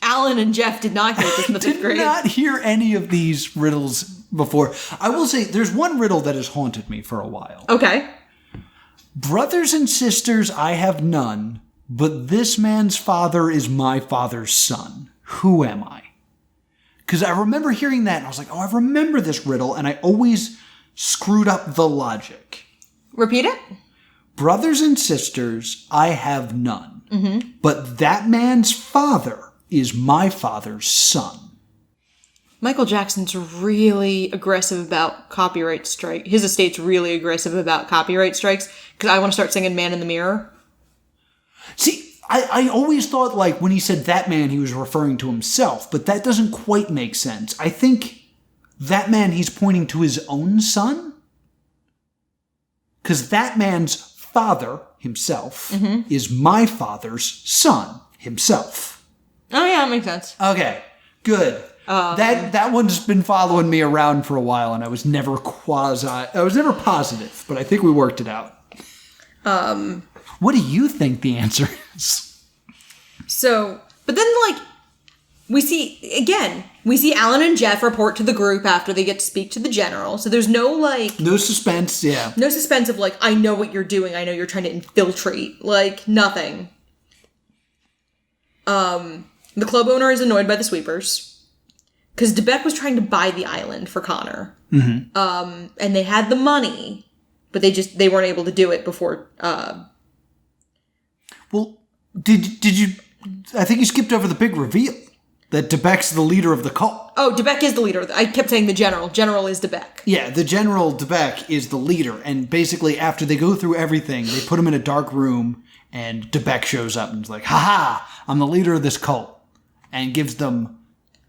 Alan and Jeff did not hear this in the 5th grade. Did not hear any of these riddles before. I will say, there's one riddle that has haunted me for a while. Okay. Brothers and sisters, I have none, but this man's father is my father's son. Who am I? Because I remember hearing that, and I was like, oh, I remember this riddle, and I always screwed up the logic. Repeat it? Brothers and sisters, I have none, but that man's father is my father's son. Michael Jackson's really aggressive about copyright strike. His estate's really aggressive about copyright strikes, because I want to start singing Man in the Mirror. See, I always thought, like, when he said that man, he was referring to himself, but that doesn't quite make sense. I think that man, he's pointing to his own son? Because that man's father, himself, is my father's son, himself. Oh, yeah, that makes sense. Okay, good. That one's been following me around for a while, and I was never positive, but I think we worked it out. What do you think the answer is? So, but then, like, we see Alan and Jeff report to the group after they get to speak to the general. So there's no, like... No suspense, yeah. No suspense of, like, I know what you're doing. I know you're trying to infiltrate. Like, nothing. The club owner is annoyed by the sweepers. Because DeBeck was trying to buy the island for Connor. And they had the money, but they weren't able to do it before... Well, did you... I think you skipped over the big reveal. That DeBeck's the leader of the cult. Oh, DeBeck is the leader. I kept saying the general. General is DeBeck. Yeah, the General DeBeck is the leader. And basically, after they go through everything, they put him in a dark room, and DeBeck shows up and is like, ha-ha, I'm the leader of this cult. And gives them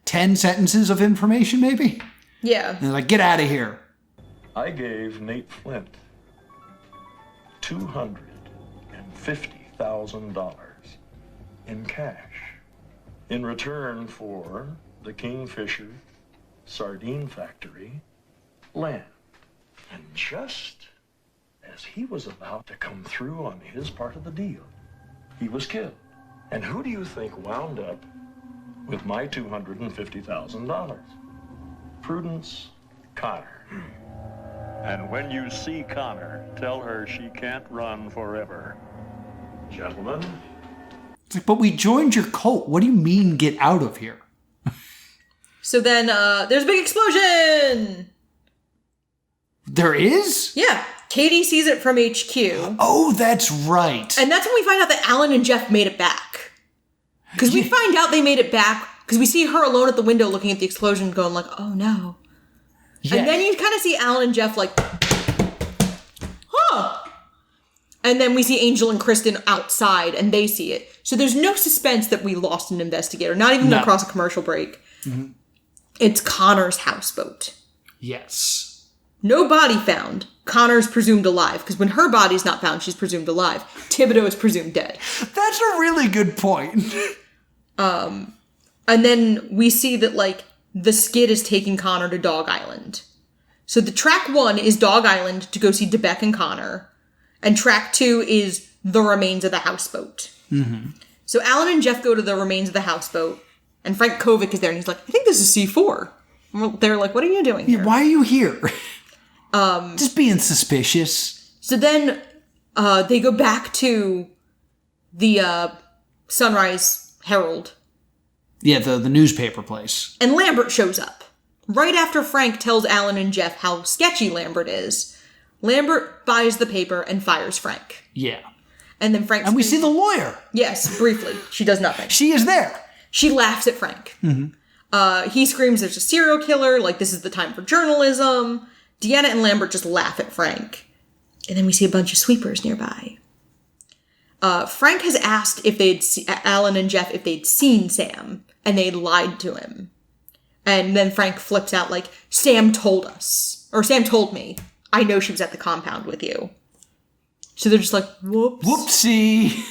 10 sentences of information, maybe? Yeah. And they're like, get out of here. I gave Nate Flint $250,000 in cash in return for the Kingfisher Sardine Factory land. And just as he was about to come through on his part of the deal, he was killed. And who do you think wound up with my $250,000? Prudence Connor. And when you see Connor, tell her she can't run forever. Gentlemen. It's like, but we joined your cult. What do you mean, get out of here? So then, there's a big explosion! There is? Yeah. Katie sees it from HQ. Oh, that's right. And that's when we find out that Alan and Jeff made it back. Because we find out they made it back, because we see her alone at the window looking at the explosion going like, oh no. Yeah. And then you kind of see Alan and Jeff like, huh. And then we see Angel and Kristin outside, and they see it. So there's no suspense that we lost an investigator, not even across a commercial break. Mm-hmm. It's Connor's houseboat. Yes. No body found. Connor's presumed alive, because when her body's not found, she's presumed alive. Thibodeau is presumed dead. That's a really good point. And then we see that, like, the skid is taking Connor to Dog Island. So the track 1 is Dog Island to go see DeBeck and Connor. And track 2 is the remains of the houseboat. Mm-hmm. So Alan and Jeff go to the remains of the houseboat. And Frank Kovic is there, and he's like, I think this is C4. And they're like, what are you doing here? Why are you here? Just being suspicious. So then they go back to the Sunrise Herald. Yeah, the newspaper place. And Lambert shows up. Right after Frank tells Alan and Jeff how sketchy Lambert is, Lambert buys the paper and fires Frank. Yeah. And then Frank... And we see the lawyer. Yes, briefly. She does nothing. She is there. She laughs at Frank. Mm-hmm. He screams there's a serial killer, like this is the time for journalism. Deanna and Lambert just laugh at Frank. And then we see a bunch of sweepers nearby. Frank has asked if Alan and Jeff if they'd seen Sam, and they'd lied to him. And then Frank flips out like, Sam told us. Or Sam told me. I know she was at the compound with you. So they're just like, whoops. Whoopsie.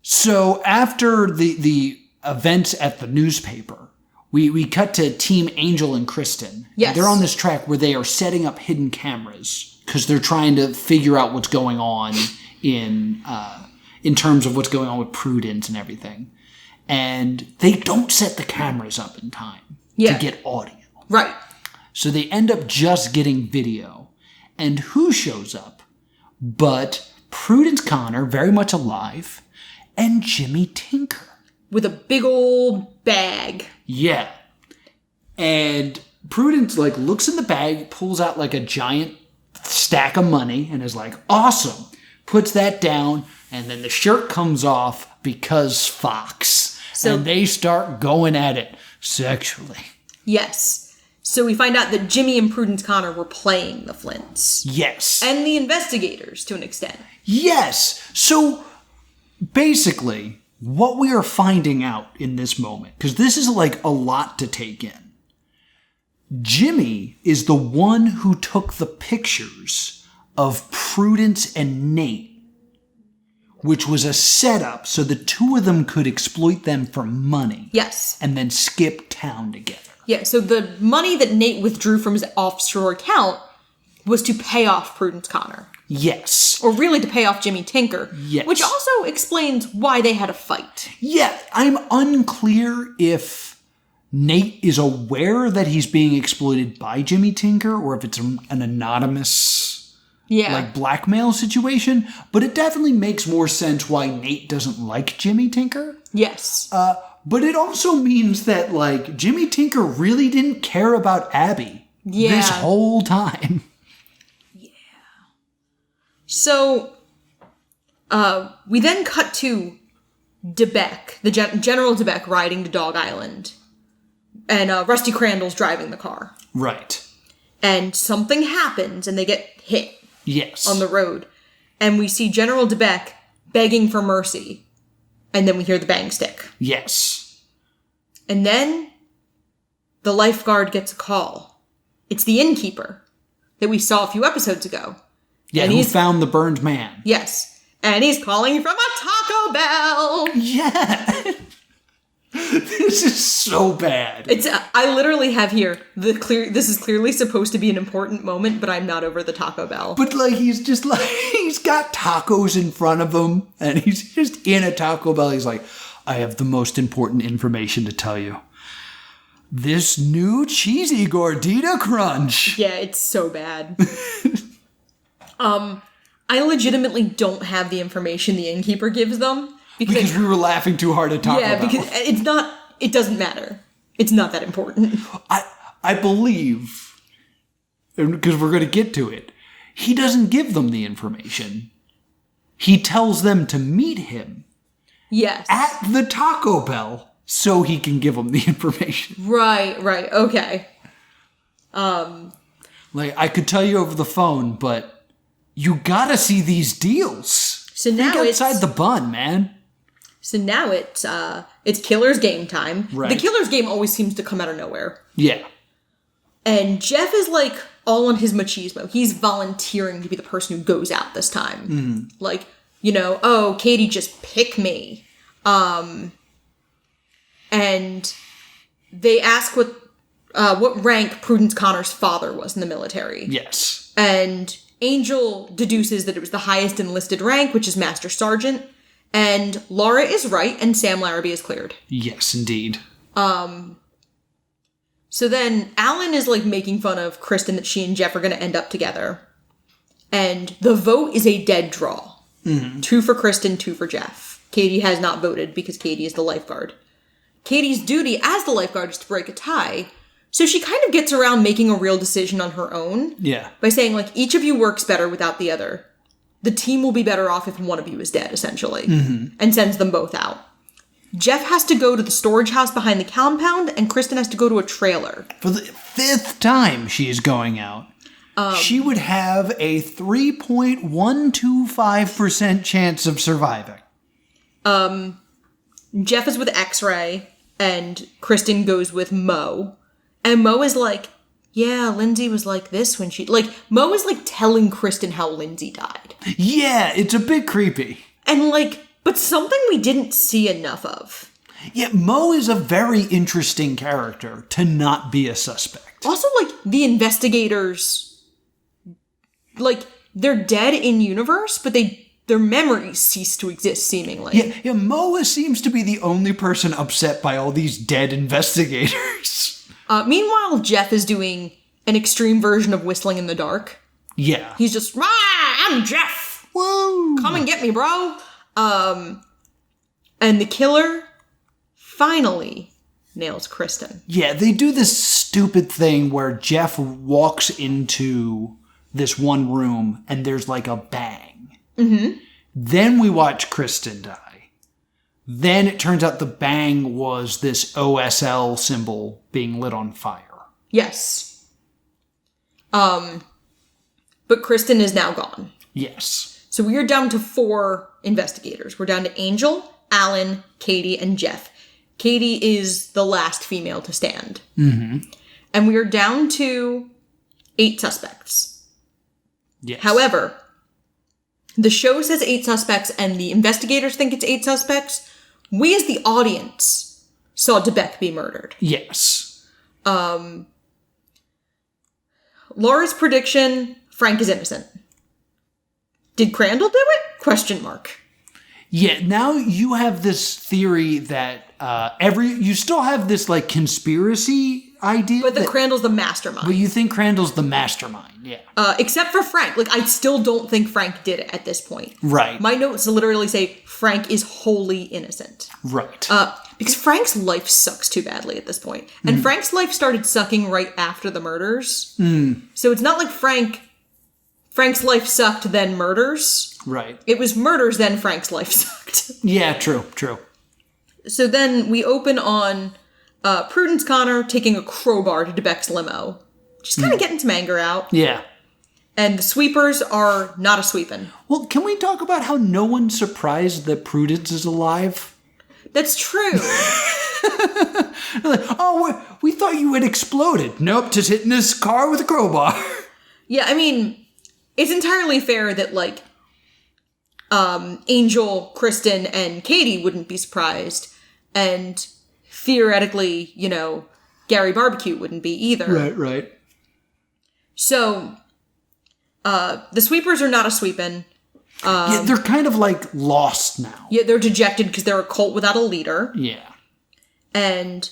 So after the events at the newspaper, we cut to Team Angel and Kristin. Yes. They're on this track where they are setting up hidden cameras because they're trying to figure out what's going on in terms of what's going on with Prudence and everything. And they don't set the cameras up in time to get audio. Right. So they end up just getting video. And who shows up but Prudence Connor, very much alive, and Jimmy Tinker. With a big old bag. Yeah. And Prudence, like, looks in the bag, pulls out, like, a giant stack of money, and is like, awesome. Puts that down, and then the shirt comes off because Fox. And they start going at it sexually. Yes. So we find out that Jimmy and Prudence Connor were playing the Flints. Yes. And the investigators, to an extent. Yes. So, basically, what we are finding out in this moment, because this is like a lot to take in. Jimmy is the one who took the pictures of Prudence and Nate, which was a setup so the two of them could exploit them for money. Yes. And then skip town together. Yeah, so the money that Nate withdrew from his offshore account was to pay off Prudence Connor. Yes. Or really to pay off Jimmy Tinker. Yes. Which also explains why they had a fight. Yeah, I'm unclear if Nate is aware that he's being exploited by Jimmy Tinker or if it's an anonymous like blackmail situation, but it definitely makes more sense why Nate doesn't like Jimmy Tinker. Yes. But it also means that, like, Jimmy Tinker really didn't care about Abby this whole time. Yeah. So, we then cut to DeBeck, the General DeBeck riding to Dog Island. And Rusty Crandall's driving the car. Right. And something happens and they get hit. Yes. On the road. And we see General DeBeck begging for mercy. And then we hear the bang stick. Yes. And then the lifeguard gets a call. It's the innkeeper that we saw a few episodes ago. Yeah, and who found the burned man. Yes. And he's calling from a Taco Bell. Yeah. This is so bad. It's I literally have here this is clearly supposed to be an important moment, but I'm not over the Taco Bell. But like he's just like he's got tacos in front of him and he's just in a Taco Bell. He's like, I have the most important information to tell you. This new cheesy gordita crunch. Yeah, it's so bad. I legitimately don't have the information the innkeeper gives them. Because we were laughing too hard at Taco Bell. Yeah, because it doesn't matter. It's not that important. I believe, because we're going to get to it, he doesn't give them the information. He tells them to meet him. Yes. At the Taco Bell so he can give them the information. Right, okay. Like, I could tell you over the phone, but you gotta see these deals. So now think outside the bun, man. So now it's Killer's game time. Right. The Killer's game always seems to come out of nowhere. Yeah. And Jeff is like all on his machismo. He's volunteering to be the person who goes out this time. Mm. Like, oh, Katie, just pick me. And they ask what rank Prudence Connor's father was in the military. Yes. And Angel deduces that it was the highest enlisted rank, which is Master Sergeant. And Laura is right, and Sam Larrabee is cleared. Yes, indeed. So then Alan is like making fun of Kristin that she and Jeff are going to end up together. And the vote is a dead draw. Mm-hmm. 2 for Kristin, 2 for Jeff. Katie has not voted because Katie is the lifeguard. Katie's duty as the lifeguard is to break a tie. So she kind of gets around making a real decision on her own. Yeah. By saying, like, each of you works better without the other. The team will be better off if one of you is dead, essentially. Mm-hmm. And sends them both out. Jeff has to go to the storage house behind the compound, and Kristin has to go to a trailer. For the 5th time she is going out. She would have a 3.125% chance of surviving. Jeff is with X-Ray, and Kristin goes with Mo. And Mo is like, yeah, Lindsay was like this when she... Like, Mo is, like, telling Kristin how Lindsay died. Yeah, it's a bit creepy. And, like, but something we didn't see enough of. Yeah, Mo is a very interesting character to not be a suspect. Also, like, the investigators... Like, they're dead in universe, but their memories cease to exist, seemingly. Yeah, Mo seems to be the only person upset by all these dead investigators. Meanwhile, Jeff is doing an extreme version of Whistling in the Dark. Yeah. He's just, I'm Jeff! Woo! Come and get me, bro! And the killer finally nails Kristin. Yeah, they do this stupid thing where Jeff walks into this one room and there's like a bang. Mm-hmm. Then we watch Kristin die. Then it turns out the bang was this OSL symbol being lit on fire. Yes. But Kristin is now gone. Yes. So we are down to 4 investigators. We're down to Angel, Alan, Katie, and Jeff. Katie is the last female to stand. Mm-hmm. And we are down to 8 suspects. Yes. However, the show says 8 suspects and the investigators think it's 8 suspects. We as the audience saw DeBeck be murdered. Yes. Laura's prediction, Frank is innocent. Did Crandall do it? Question mark. Yeah, now you have this theory that you still have this like conspiracy idea. But Crandall's the mastermind. But you think Crandall's the mastermind, yeah. Except for Frank. Like, I still don't think Frank did it at this point. Right. My notes literally say Frank is wholly innocent. Right. Because Frank's life sucks too badly at this point. And Frank's life started sucking right after the murders. So it's not like Frank's life sucked, then murders. Right. It was murders, then Frank's life sucked. Yeah, true. So then we open on Prudence Connor taking a crowbar to DeBeck's limo. Just kind of getting some anger out. Yeah. And the sweepers are not a sweeping. Well, can we talk about how no one's surprised that Prudence is alive? That's true. Like, oh, we thought you had exploded. Nope, just hitting this car with a crowbar. Yeah, I mean, it's entirely fair that, like, Angel, Kristin, and Katie wouldn't be surprised. And theoretically, Gary Barbecue wouldn't be either. Right. So, the sweepers are not a sweepin'. Yeah, they're kind of, like, lost now. Yeah, they're dejected because they're a cult without a leader. Yeah. And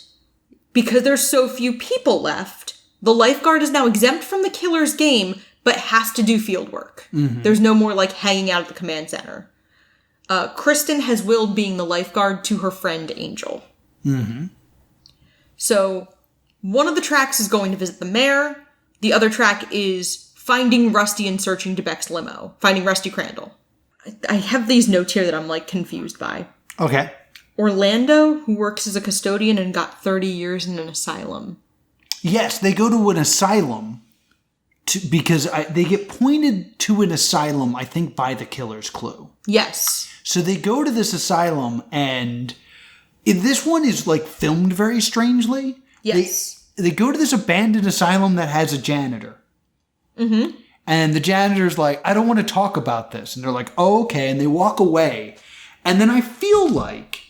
because there's so few people left, the lifeguard is now exempt from the killer's game, but has to do field work. Mm-hmm. There's no more, like, hanging out at the command center. Kristin has willed being the lifeguard to her friend Angel. Mm-hmm. So, one of the tracks is going to visit the mayor. The other track is finding Rusty and searching DeBeck's limo. Finding Rusty Crandall. I have these notes here that I'm, like, confused by. Okay. Orlando, who works as a custodian and got 30 years in an asylum. Yes, they go to an asylum because they get pointed to an asylum, I think, by the killer's clue. Yes. So they go to this asylum, and this one is, like, filmed very strangely. Yes. They go to this abandoned asylum that has a janitor. Mm-hmm. And the janitor's like, I don't want to talk about this. And they're like, oh, okay. And they walk away. And then I feel like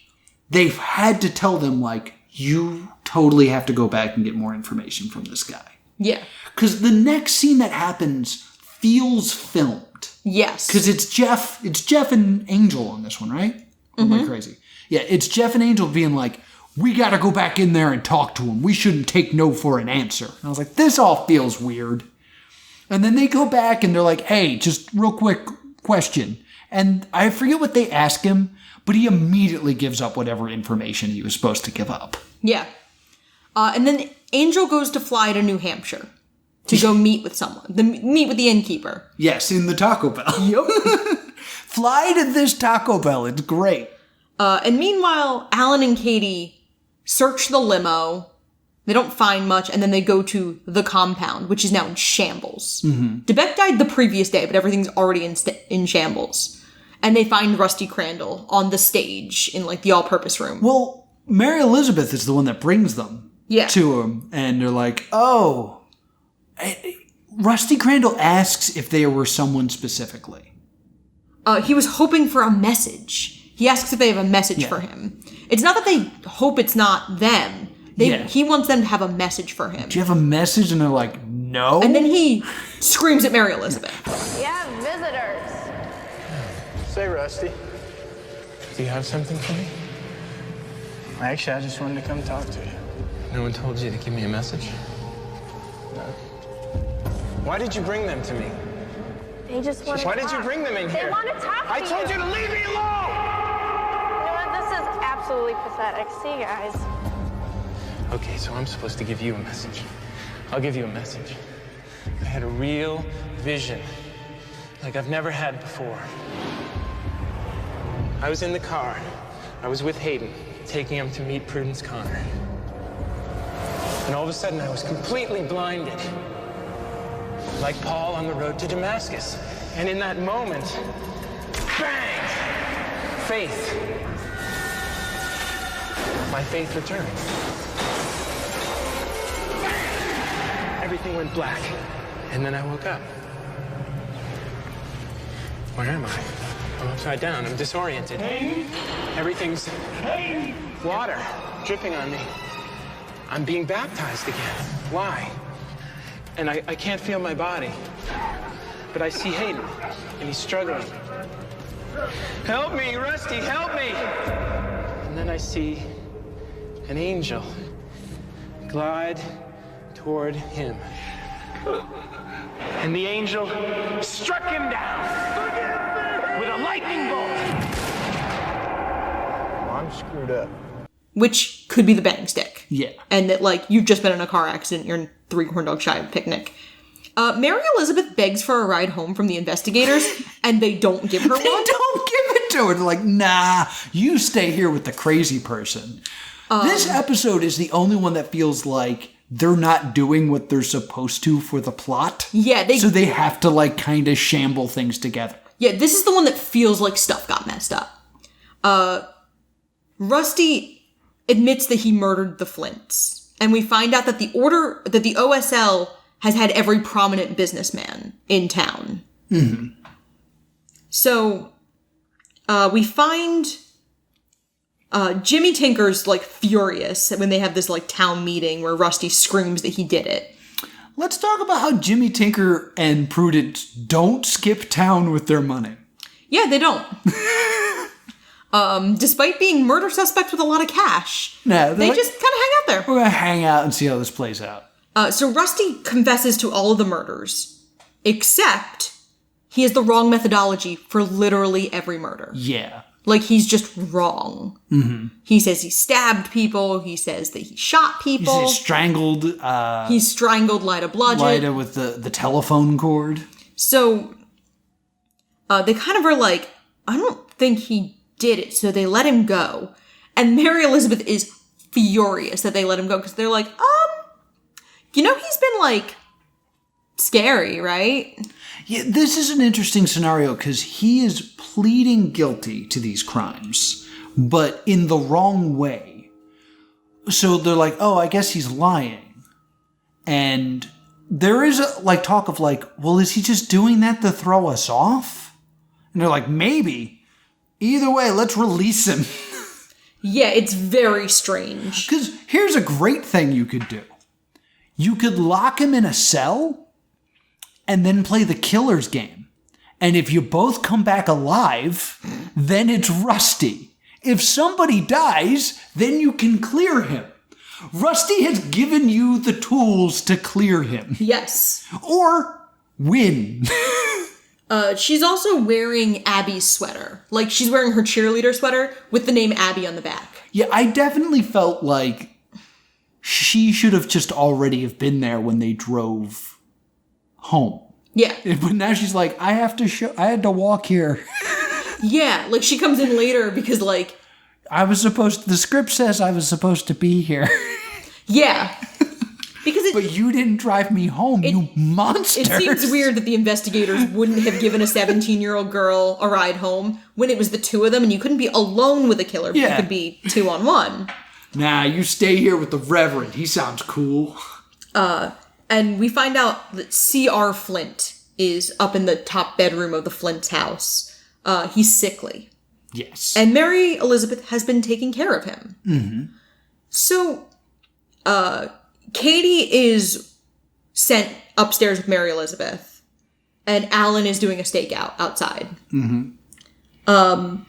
they've had to tell them, like, you totally have to go back and get more information from this guy. Yeah. Because the next scene that happens feels filmed. Yes. Because it's Jeff and Angel on this one, right? Mm-hmm. Am I crazy? Yeah, it's Jeff and Angel being like, we got to go back in there and talk to him. We shouldn't take no for an answer. And I was like, this all feels weird. And then they go back and they're like, hey, just real quick question. And I forget what they ask him, but he immediately gives up whatever information he was supposed to give up. Yeah. And then Angel goes to fly to New Hampshire to go meet with someone. Meet with the innkeeper. Yes, in the Taco Bell. Yep. Fly to this Taco Bell. It's great. And meanwhile, Alan and Katie search the limo. They don't find much, and then they go to the compound, which is now in shambles. Mm-hmm. DeBeck died the previous day, but everything's already in shambles. And they find Rusty Crandall on the stage in, like, the all-purpose room. Well, Mary Elizabeth is the one that brings them to him. And they're like, oh. Rusty Crandall asks if they were someone specifically. He was hoping for a message. He asks if they have a message for him. It's not that they hope it's not them. He wants them to have a message for him. Do you have a message? And they're like, no. And then he screams at Mary Elizabeth. We have visitors. Say, Rusty, do you have something for me? Actually, I just wanted to come talk to you. No one told you to give me a message? No. Why did you bring them to me? They just want to Why talk. did you bring them in here? They want to talk to you. I told you to leave me alone! You know what? This is absolutely pathetic. See you guys. Okay, so I'm supposed to give you a message. I'll give you a message. I had a real vision, like I've never had before. I was in the car. I was with Hayden, taking him to meet Prudence Connor. And all of a sudden, I was completely blinded. Like Paul on the road to Damascus. And in that moment, bang! Faith. My faith returned. Everything went black. And then I woke up. Where am I? I'm upside down. I'm disoriented. Everything's water dripping on me. I'm being baptized again. Why? And I can't feel my body. But I see Hayden, and he's struggling. Help me, Rusty, help me! And then I see an angel glide toward him. And the angel struck him down with a lightning bolt. Well, I'm screwed up. Which could be the bang stick. Yeah. And that, like, you've just been in a car accident, you're 3 corn dogs shy of a picnic. Mary Elizabeth begs for a ride home from the investigators, and they don't give her one. They don't give it to her. They're like, nah, you stay here with the crazy person. This episode is the only one that feels like they're not doing what they're supposed to for the plot. Yeah, so they have to, like, kind of shamble things together. Yeah, this is the one that feels like stuff got messed up. Rusty admits that he murdered the Flints, and we find out that the OSL has had every prominent businessman in town. Mm-hmm. So, we find Jimmy Tinker's, like, furious when they have this, like, town meeting where Rusty screams that he did it. Let's talk about how Jimmy Tinker and Prudence don't skip town with their money. Yeah, they don't. Despite being murder suspects with a lot of cash. No, they just kind of hang out there. We're going to hang out and see how this plays out. So Rusty confesses to all of the murders, except he has the wrong methodology for literally every murder. Yeah. Like, he's just wrong. Mm-hmm. He says he stabbed people. He says that he shot people. He's strangled. He strangled Lyda Bludgeon. Lyda with the telephone cord. So, they kind of are like, I don't think he did it, so they let him go. And Mary Elizabeth is furious that they let him go, because they're like, you know, he's been, like, scary, right? Yeah, this is an interesting scenario because he is pleading guilty to these crimes, but in the wrong way. So they're like, oh, I guess he's lying. And there is talk of like, well, is he just doing that to throw us off? And they're like, maybe. Either way, let's release him. Yeah, it's very strange. Because here's a great thing you could do. You could lock him in a cell and then play the killer's game. And if you both come back alive, then it's Rusty. If somebody dies, then you can clear him. Rusty has given you the tools to clear him. Yes. Or win. She's also wearing Abby's sweater. Like, she's wearing her cheerleader sweater with the name Abby on the back. Yeah, I definitely felt like she should have just already have been there when they drove home. Yeah. But now she's like, I had to walk here. Yeah, like she comes in later because like... the script says I was supposed to be here. Yeah. But you didn't drive me home, you monsters. It seems weird that the investigators wouldn't have given a 17-year-old girl a ride home when it was the two of them and you couldn't be alone with a killer, but you could be 2-on-1. Nah, you stay here with the Reverend. He sounds cool. And we find out that C.R. Flint is up in the top bedroom of the Flint's house. He's sickly. Yes. And Mary Elizabeth has been taking care of him. Mm-hmm. So, Katie is sent upstairs with Mary Elizabeth, and Alan is doing a stakeout outside. Mm-hmm.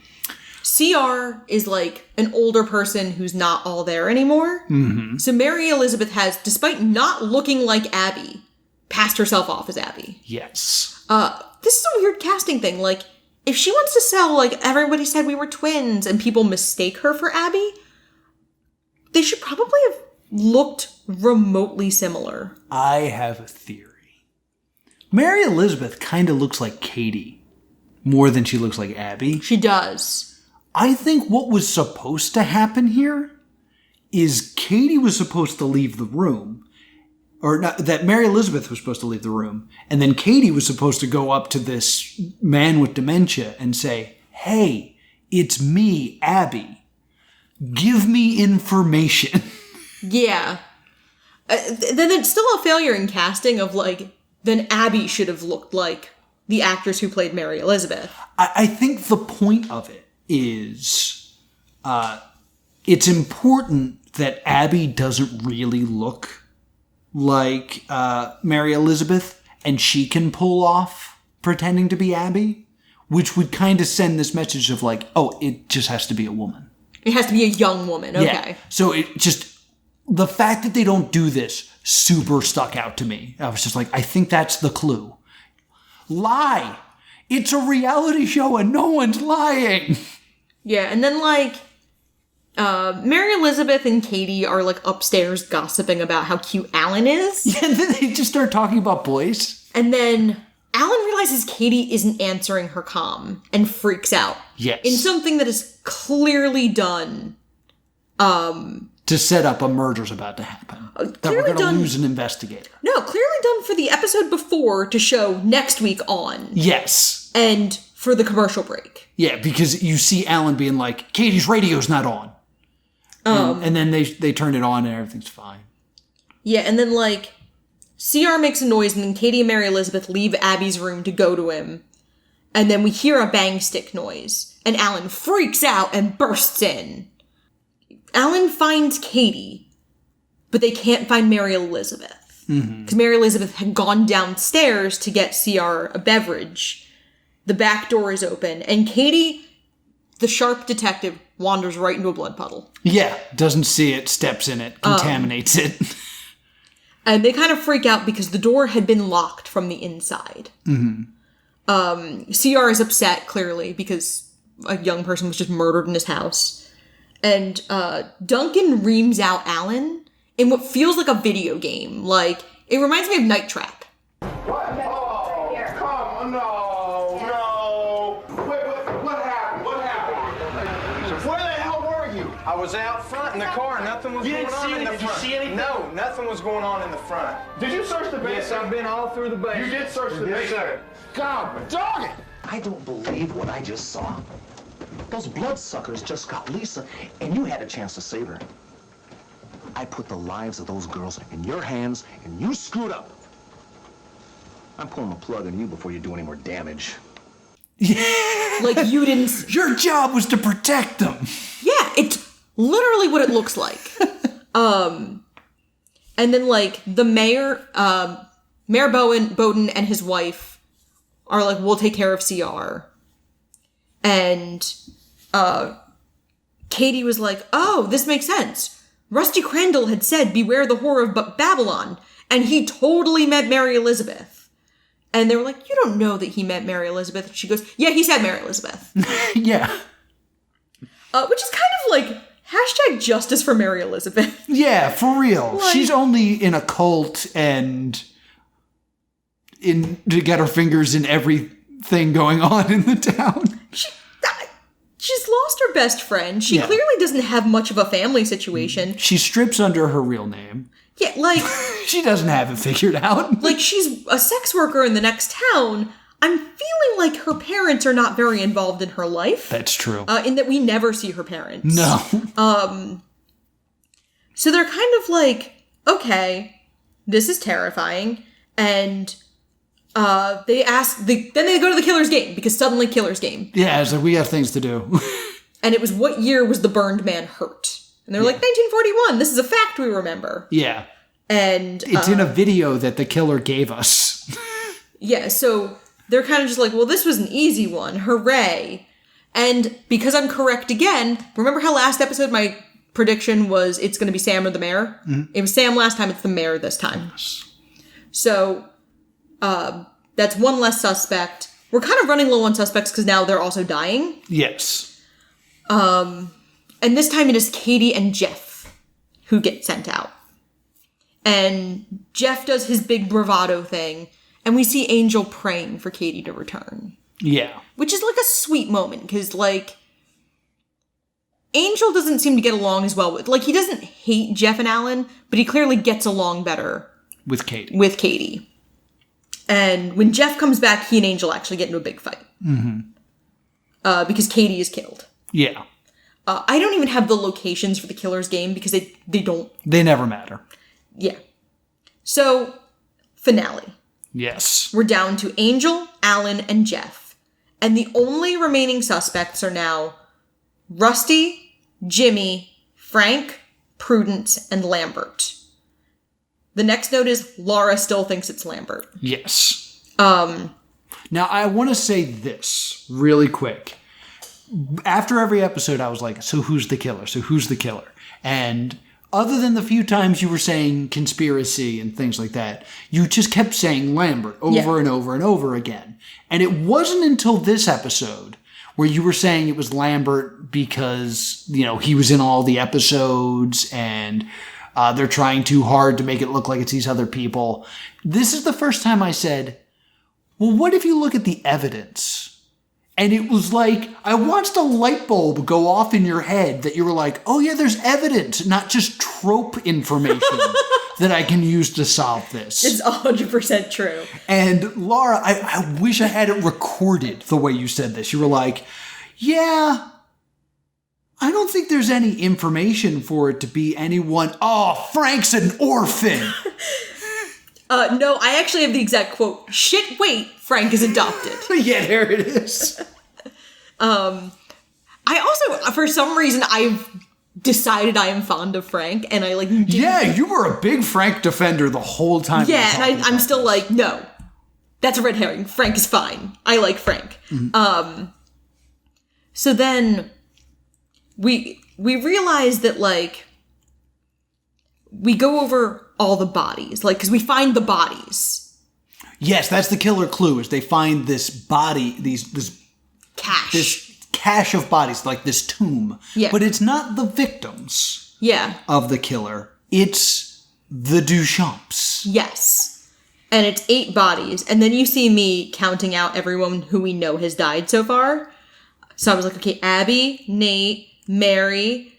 CR is like an older person who's not all there anymore. Mm-hmm. So Mary Elizabeth has, despite not looking like Abby, passed herself off as Abby. Yes. This is a weird casting thing. Like, if she wants to sell, like, everybody said we were twins and people mistake her for Abby, they should probably have looked remotely similar. I have a theory. Mary Elizabeth kind of looks like Katie more than she looks like Abby. She does. I think what was supposed to happen here is Katie was supposed to leave the room. Or not, that Mary Elizabeth was supposed to leave the room. And then Katie was supposed to go up to this man with dementia and say, hey, it's me, Abby. Give me information. Yeah. Then it's still a failure in casting of, like, then Abby should have looked like the actress who played Mary Elizabeth. I think the point of it is it's important that Abby doesn't really look like Mary Elizabeth, and she can pull off pretending to be Abby, which would kind of send this message of like, oh, it just has to be a woman. It has to be a young woman, okay. Yeah. So it just, the fact that they don't do this super stuck out to me. I was just like, I think that's the clue. Lie! It's a reality show and no one's lying! Yeah, and then, like, Mary Elizabeth and Katie are, like, upstairs gossiping about how cute Alan is. Yeah, and then they just start talking about boys. And then Alan realizes Katie isn't answering her comm and freaks out. Yes. In something that is clearly done. To set up a murder's about to happen. That we're going to lose an investigator. No, clearly done for the episode before to show next week on. Yes. And for the commercial break. Yeah, because you see Alan being like, Katie's radio's not on. And then they turn it on and everything's fine. Yeah, and then, like, CR makes a noise and then Katie and Mary Elizabeth leave Abby's room to go to him. And then we hear a bang stick noise. And Alan freaks out and bursts in. Alan finds Katie, but they can't find Mary Elizabeth. Because Mary Elizabeth had gone downstairs to get CR a beverage. The back door is open, and Katie, the sharp detective, wanders right into a blood puddle. Yeah, doesn't see it, steps in it, contaminates it. And they kind of freak out because the door had been locked from the inside. CR is upset, clearly, because a young person was just murdered in his house. And Duncan reams out Alan in what feels like a video game. Like, it reminds me of Night Trap. What? Oh, come, no. Wait, what happened? What happened? Where the hell were you? I was out front in the car. Nothing was going on in the front. Did you see anything? No, nothing was going on in the front. Did you search the basement? Yes, I've been all through the basement. You did search the basement? Yes, sir. God, dog it! I don't believe what I just saw. Those bloodsuckers just got Lisa, and you had a chance to save her. I put the lives of those girls in your hands, and you screwed up. I'm pulling the plug on you before you do any more damage. Like, you didn't... Your job was to protect them. Yeah, it's literally what it looks like. And then, like, the mayor, Mayor Bowden and his wife are like, we'll take care of CR. And Katie was like, oh, this makes sense. Rusty Crandall had said, beware the whore of Babylon. And he totally meant Mary Elizabeth. And they were like, you don't know that he meant Mary Elizabeth. And she goes, yeah, he said Mary Elizabeth. Yeah. Which is kind of like, hashtag justice for Mary Elizabeth. Yeah, for real. Like, she's only in a cult and to get her fingers in everything going on in the town. She's lost her best friend. She clearly doesn't have much of a family situation. She strips under her real name. Yeah, like... She doesn't have it figured out. Like, she's a sex worker in the next town. I'm feeling like her parents are not very involved in her life. That's true. In that we never see her parents. No. So they're kind of like, okay, this is terrifying. And then they go to the killer's game, because suddenly killer's game. Yeah, it's like, we have things to do. And it was, what year was the burned man hurt? And they're like, 1941. This is a fact we remember. Yeah. And it's in a video that the killer gave us. Yeah, so they're kind of just like, well, this was an easy one. Hooray. And because I'm correct again, remember how last episode my prediction was it's going to be Sam or the mayor? Mm-hmm. It was Sam last time, it's the mayor this time. Yes. So that's one less suspect. We're kind of running low on suspects because now they're also dying. Yes. And this time it is Katie and Jeff who get sent out. And Jeff does his big bravado thing, and we see Angel praying for Katie to return. Yeah. Which is like a sweet moment, because like, Angel doesn't seem to get along as well with, like, he doesn't hate Jeff and Alan, but he clearly gets along better with Katie. And when Jeff comes back, he and Angel actually get into a big fight. Mm-hmm. Because Katie is killed. Yeah. I don't even have the locations for the killer's game because they don't. They never matter. Yeah. So, finale. Yes. We're down to Angel, Alan, and Jeff. And the only remaining suspects are now Rusty, Jimmy, Frank, Prudence, and Lambert. The next note is Laura still thinks it's Lambert. Yes. Now, I want to say this really quick. After every episode, I was like, so who's the killer? So who's the killer? And other than the few times you were saying conspiracy and things like that, you just kept saying Lambert over and over and over again. And it wasn't until this episode where you were saying it was Lambert because, you know, he was in all the episodes and they're trying too hard to make it look like it's these other people. This is the first time I said, well, what if you look at the evidence? And it was like, I watched a light bulb go off in your head that you were like, oh yeah, there's evidence, not just trope information that I can use to solve this. It's 100% true. And Laura, I wish I had it recorded the way you said this. You were like, yeah, I don't think there's any information for it to be anyone. Oh, Frank's an orphan. No, I actually have the exact quote. Shit, wait, Frank is adopted. Yeah, there it is. I also, for some reason, I've decided I am fond of Frank, and I like... Yeah, you were a big Frank defender the whole time. Yeah, and I'm still like, no, that's a red herring. Frank is fine. I like Frank. Mm-hmm. So then we realize that, like, we go over all the bodies, like, because we find the bodies. Yes, that's the killer clue, is they find this body, this cache of bodies, like this tomb. Yeah. But it's not the victims of the killer. It's the Duchamps. Yes. And it's 8 bodies. And then you see me counting out everyone who we know has died so far. So I was like, okay, Abby, Nate, Mary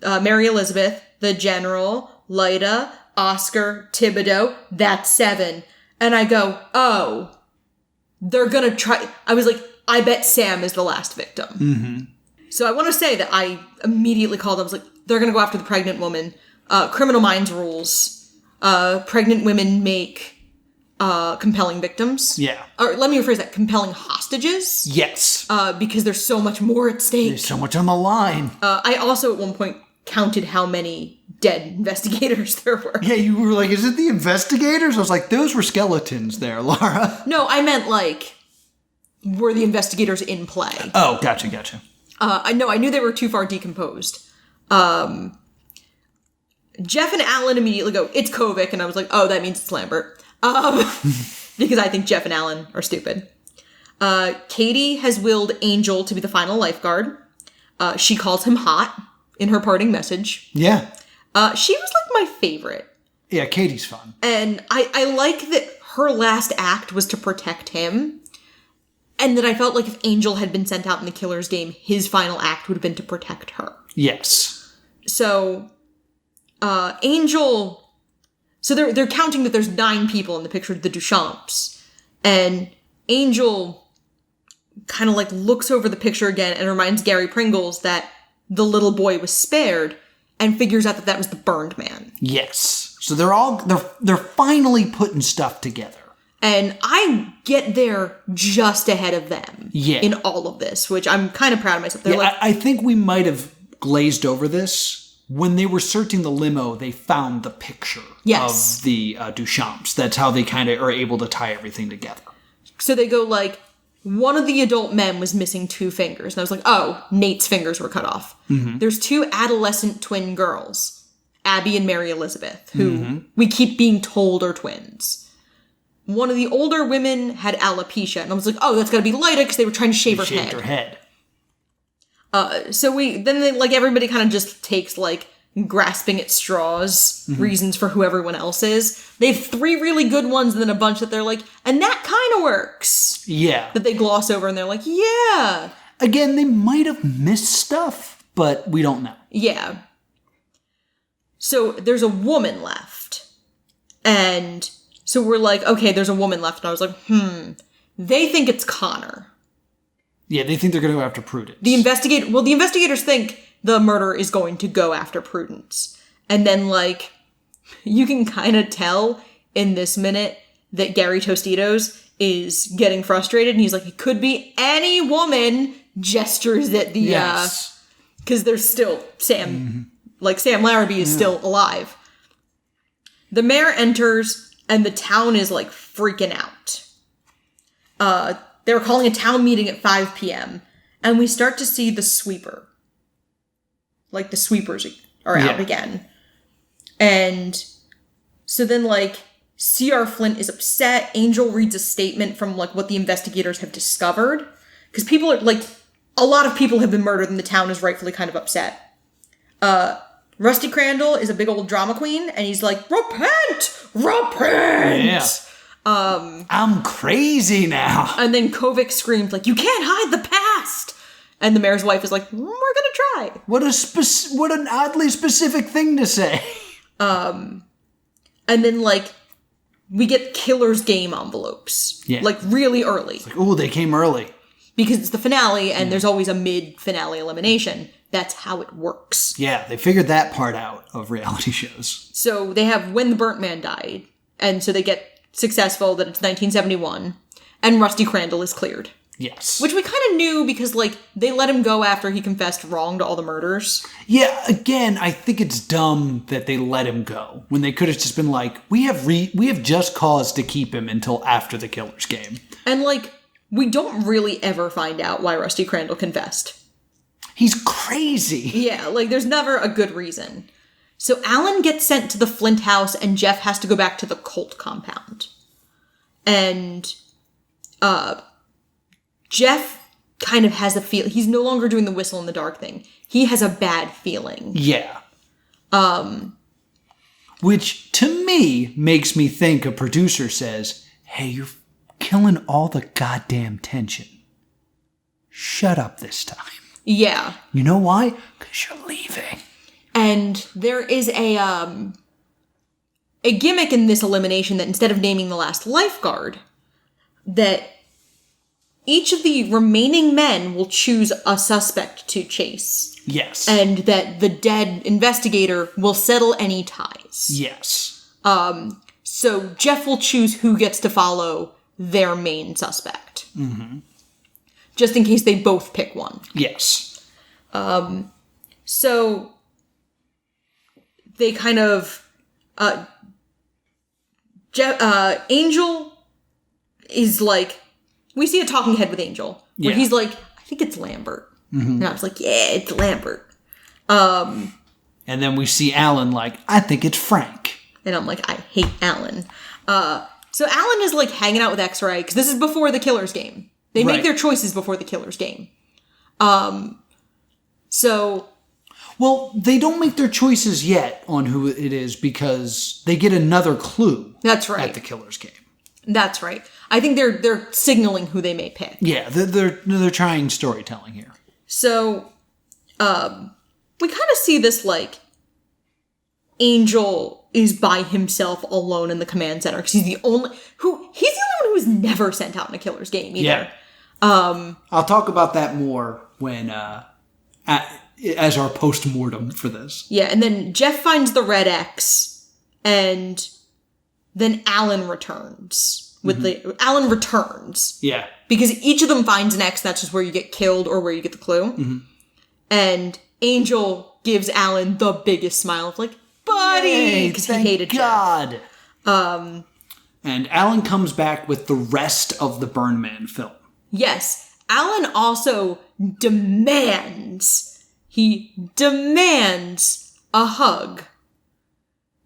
Elizabeth, the General, Lyda, Oscar, Thibodeau, that's 7. And I go, oh, they're gonna try. I was like, I bet Sam is the last victim. Mm-hmm. So I want to say that I immediately called. I was like, they're gonna go after the pregnant woman. Criminal Minds rules. Pregnant women make compelling victims. Yeah. Or let me rephrase that: compelling hostages. Yes. Because there's so much more at stake. There's so much on the line. I also at one point counted how many dead investigators there were. Yeah, you were like, is it the investigators? I was like, those were skeletons there, Laura. No, I meant like, were the investigators in play? Oh, gotcha. I knew they were too far decomposed. Jeff and Alan immediately go, it's Kovic, and I was like, oh, that means it's Lambert. Because I think Jeff and Alan are stupid. Katie has willed Angel to be the final lifeguard. She calls him hot in her parting message. Yeah. She was like my favorite. Yeah, Katie's fun. And I like that her last act was to protect him. And that I felt like if Angel had been sent out in the killer's game, his final act would have been to protect her. Yes. So, Angel... So they're counting that there's 9 people in the picture of the Duchamps. And Angel kind of like looks over the picture again and reminds Gary Pringles that the little boy was spared. and figures out that that was the burned man. Yes. So they're finally putting stuff together. And I get there just ahead of them in all of this, which I'm kind of proud of myself. They're I think we might have glazed over this. When they were searching the limo, they found the picture of the Duchamps. That's how they kind of are able to tie everything together. So they go like, one of the adult men was missing 2 fingers. And I was like, oh, Nate's fingers were cut off. Mm-hmm. There's 2 adolescent twin girls, Abby and Mary Elizabeth, who we keep being told are twins. One of the older women had alopecia. And I was like, oh, that's got to be Lyda because they were trying to shave her head. Shaved her head. So everybody kind of just takes like grasping at straws reasons for who everyone else is. They have 3 really good ones and then a bunch that they're like, and that kind of works. Yeah. That they gloss over and they're like, yeah. Again, they might have missed stuff, but we don't know. Yeah. So there's a woman left. And so we're like, okay, there's a woman left. And I was like, they think it's Connor. Yeah, they think they're going to go after Prudence. The investigators think the murder is going to go after Prudence. And then, like, you can kind of tell in this minute that Gary Tostitos is getting frustrated. And he's like, it could be any woman, gestures at the, because there's still Sam, Sam Larrabee is still alive. The mayor enters and the town is, like, freaking out. They were calling a town meeting at 5 p.m. And we start to see the sweeper. Like, the sweepers are out again. And so then, like, C.R. Flint is upset. Angel reads a statement from, like, what the investigators have discovered. Because people are, like, a lot of people have been murdered and the town is rightfully kind of upset. Rusty Crandall is a big old drama queen. And he's like, repent! Repent! Yeah. I'm crazy now. And then Kovic screamed, like, you can't hide the past! And the mayor's wife is like, we're gonna try. What an oddly specific thing to say. And then, like, we get Killer's Game envelopes. Yeah. Like, really early. It's like, ooh, they came early. Because it's the finale, and there's always a mid-finale elimination. That's how it works. Yeah, they figured that part out of reality shows. So they have When the Burnt Man Died, and so they get successful that it's 1971, and Rusty Crandall is cleared. Yes. Which we kind of knew because, like, they let him go after he confessed wrong to all the murders. Yeah, again, I think it's dumb that they let him go when they could have just been like, we have just cause to keep him until after the Killer's Game. And, like, we don't really ever find out why Rusty Crandall confessed. He's crazy. Yeah, like, there's never a good reason. So Alan gets sent to the Flint house and Jeff has to go back to the Colt compound. And, Jeff kind of has a feel. He's no longer doing the whistle in the dark thing. He has a bad feeling. Yeah. Which, to me, makes me think a producer says, hey, you're killing all the goddamn tension. Shut up this time. Yeah. You know why? Because you're leaving. And there is a gimmick in this elimination that instead of naming the last lifeguard, that each of the remaining men will choose a suspect to chase. Yes. And that the dead investigator will settle any ties. Yes. So Jeff will choose who gets to follow their main suspect. Mm-hmm. Just in case they both pick one. Yes. So they kind of Angel is like, we see a talking head with Angel where he's like, I think it's Lambert. Mm-hmm. And I was like, yeah, it's Lambert. And then we see Alan like, I think it's Frank. And I'm like, I hate Alan. So Alan is like hanging out with X-Ray because this is before the Killer's Game. They make their choices before the Killer's Game. Well, they don't make their choices yet on who it is because they get another clue. That's right. At the Killer's Game. That's right. I think they're signaling who they may pick. Yeah, they're trying storytelling here. So, we kind of see this like Angel is by himself alone in the command center because he's the only one who was never sent out in a Killer's Game either. Yeah. I'll talk about that more when as our post-mortem for this. Yeah, and then Jeff finds the red X, and then Alan returns. Alan returns. Yeah. Because each of them finds an X, that's just where you get killed or where you get the clue. Mm-hmm. And Angel gives Alan the biggest smile of like, buddy! Because he hated God. Jeff. And Alan comes back with the rest of the Burn Man film. Yes. Alan also demands a hug.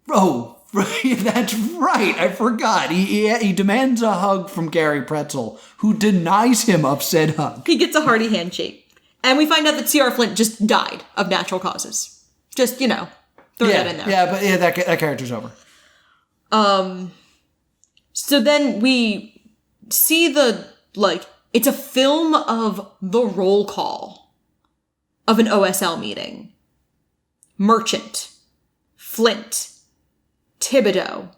Oh, that's right. I forgot. He demands a hug from Gary Pretzel, who denies him of said hug. He gets a hearty handshake. And we find out that C.R. Flint just died of natural causes. Just, throw that in there. Yeah, but that character's over. So then we see it's a film of the roll call of an OSL meeting. Merchant, Flint, Thibodeau,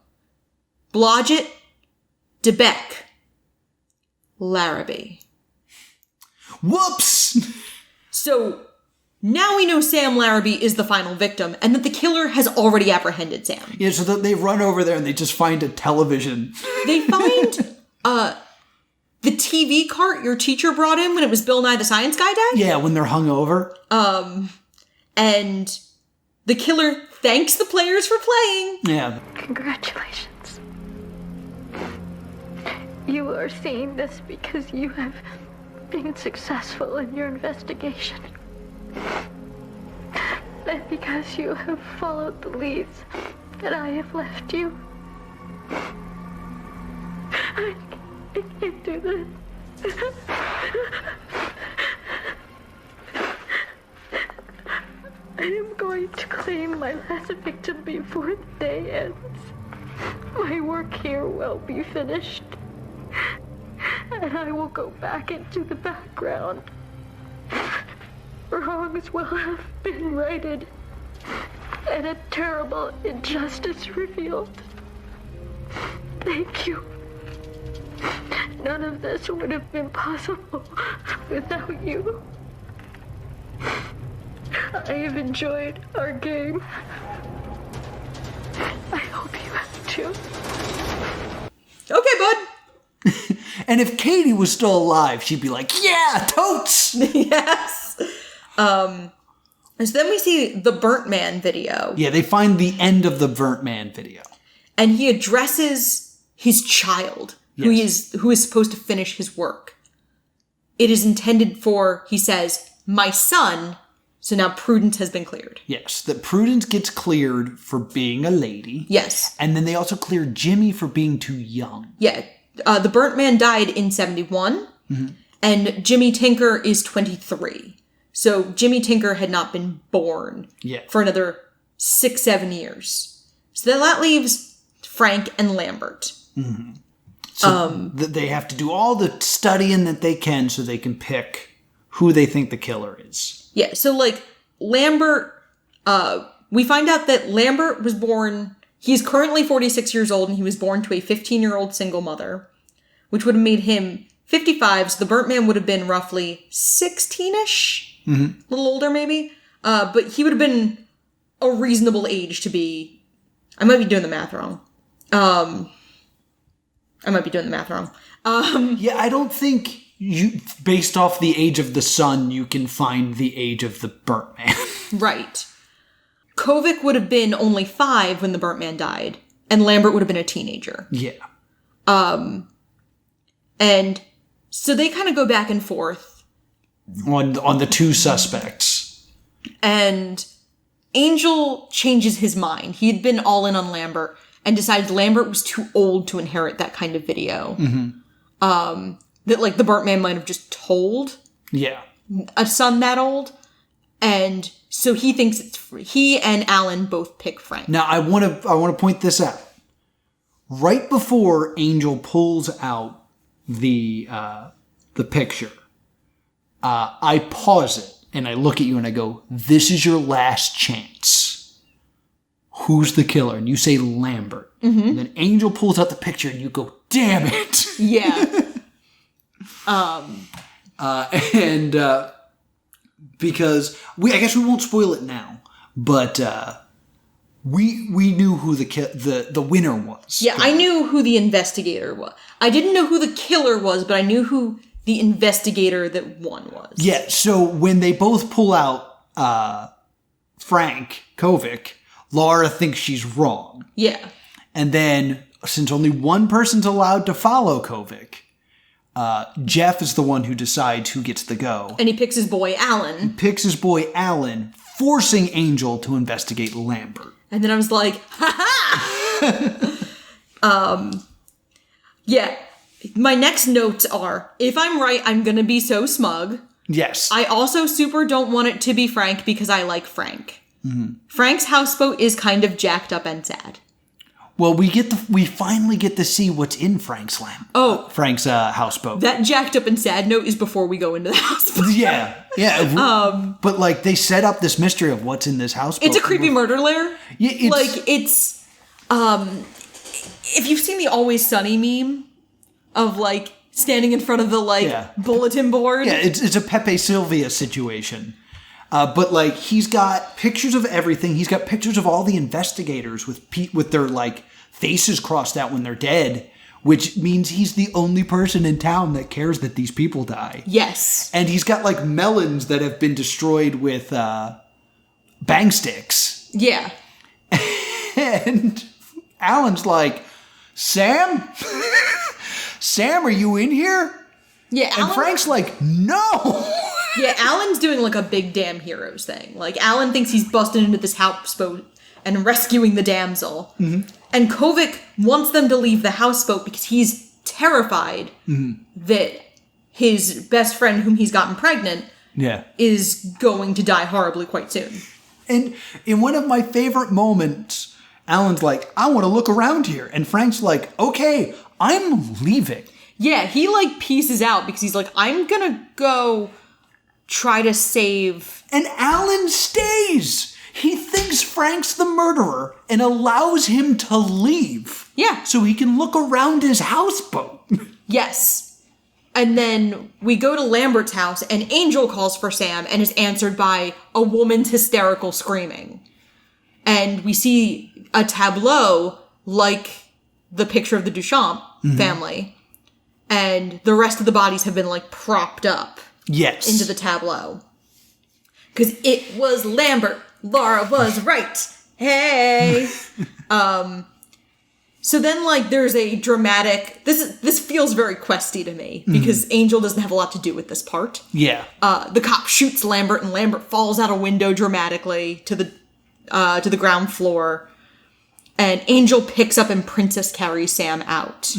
Blodgett, DeBeck, Larrabee. Whoops! So now we know Sam Larrabee is the final victim and that the killer has already apprehended Sam. Yeah, so they run over there and they just find a television. They find the TV cart your teacher brought in when it was Bill Nye the Science Guy Day. Yeah, when they're hungover. And the killer thanks the players for playing. Yeah. Congratulations. You are seeing this because you have been successful in your investigation. And because you have followed the leads that I have left you. I can't do this. I am going to claim my last victim before the day ends. My work here will be finished. And I will go back into the background. Wrongs will have been righted. And a terrible injustice revealed. Thank you. None of this would have been possible without you. I have enjoyed our game. I hope you have too. Okay, bud. And if Katie was still alive, she'd be like, yeah, totes! Yes. And so then we see the Burnt Man video. Yeah, they find the end of the Burnt Man video. And he addresses his child, who is supposed to finish his work. It is intended for, he says, my son. So now Prudence has been cleared. Yes, that Prudence gets cleared for being a lady. Yes. And then they also cleared Jimmy for being too young. Yeah. The Burnt Man died in 71. Mm-hmm. And Jimmy Tinker is 23. So Jimmy Tinker had not been born for another 6-7 years. So then that leaves Frank and Lambert. Mm-hmm. So they have to do all the studying that they can so they can pick who they think the killer is. Yeah, so Lambert, we find out that Lambert was born, he's currently 46 years old and he was born to a 15-year-old single mother, which would have made him 55, so the Burnt Man would have been roughly 16-ish, a little older maybe, but he would have been a reasonable age to be, I might be doing the math wrong. Yeah, I don't think based off the age of the son, you can find the age of the Burnt Man. Right. Kovic would have been only 5 when the Burnt Man died, and Lambert would have been a teenager. Yeah. And so they kind of go back and forth. On the two suspects. And Angel changes his mind. He had been all in on Lambert and decided Lambert was too old to inherit that kind of video. Mm-hmm. That the Burnt Man might have just told a son that old. And so he thinks he and Alan both pick Frank. Now I want to point this out. Right before Angel pulls out the picture, I pause it and I look at you and I go, "This is your last chance. Who's the killer?" And you say Lambert. Mm-hmm. And then Angel pulls out the picture and you go, "Damn it!" Yeah. because I guess we won't spoil it now, but we knew who the winner was. Yeah, I knew who the investigator was. I didn't know who the killer was, but I knew who the investigator that won was. Yeah, so when they both pull out Frank Kovic, Laura thinks she's wrong. Yeah. And then, since only one person's allowed to follow Kovic, Jeff is the one who decides who gets the go. And he picks his boy Alan. Forcing Angel to investigate Lambert. And then I was like, ha-ha! Yeah. My next notes are, if I'm right, I'm gonna be so smug. Yes. I also super don't want it to be Frank because I like Frank. Mm-hmm. Frank's houseboat is kind of jacked up and sad. Well, we finally get to see what's in Frank's houseboat. That jacked up and sad note is before we go into the houseboat. Yeah. But like they set up this mystery of what's in this houseboat. It's a creepy murder lair. Yeah, it's if you've seen the Always Sunny meme of like standing in front of the bulletin board. Yeah, it's a Pepe Sylvia situation. But like he's got pictures of everything. He's got pictures of all the investigators with their like faces crossed out when they're dead, which means he's the only person in town that cares that these people die. Yes. And he's got like melons that have been destroyed with bang sticks. Yeah. And Alan's like, Sam? Sam, are you in here? Yeah. And Frank's like, no. Yeah, Alan's doing like a big damn heroes thing. Like Alan thinks he's busting into this houseboat and rescuing the damsel. Mm-hmm. And Kovic wants them to leave the houseboat because he's terrified that his best friend, whom he's gotten pregnant, is going to die horribly quite soon. And in one of my favorite moments, Alan's like, I want to look around here. And Frank's like, okay, I'm leaving. Yeah, he like pieces out because he's like, I'm gonna go try to save... And Alan stays! He thinks Frank's the murderer and allows him to leave. Yeah. So he can look around his houseboat. Yes. And then we go to Lambert's house and Angel calls for Sam and is answered by a woman's hysterical screaming. And we see a tableau like the picture of the Duchamp family. And the rest of the bodies have been like propped up. Yes. Into the tableau. Because it was Lambert. Laura was right. Hey. So then like there's a dramatic, this feels very questy to me because Angel doesn't have a lot to do with this part. Yeah. The cop shoots Lambert and Lambert falls out a window dramatically to the ground floor. And Angel picks up and Princess carries Sam out.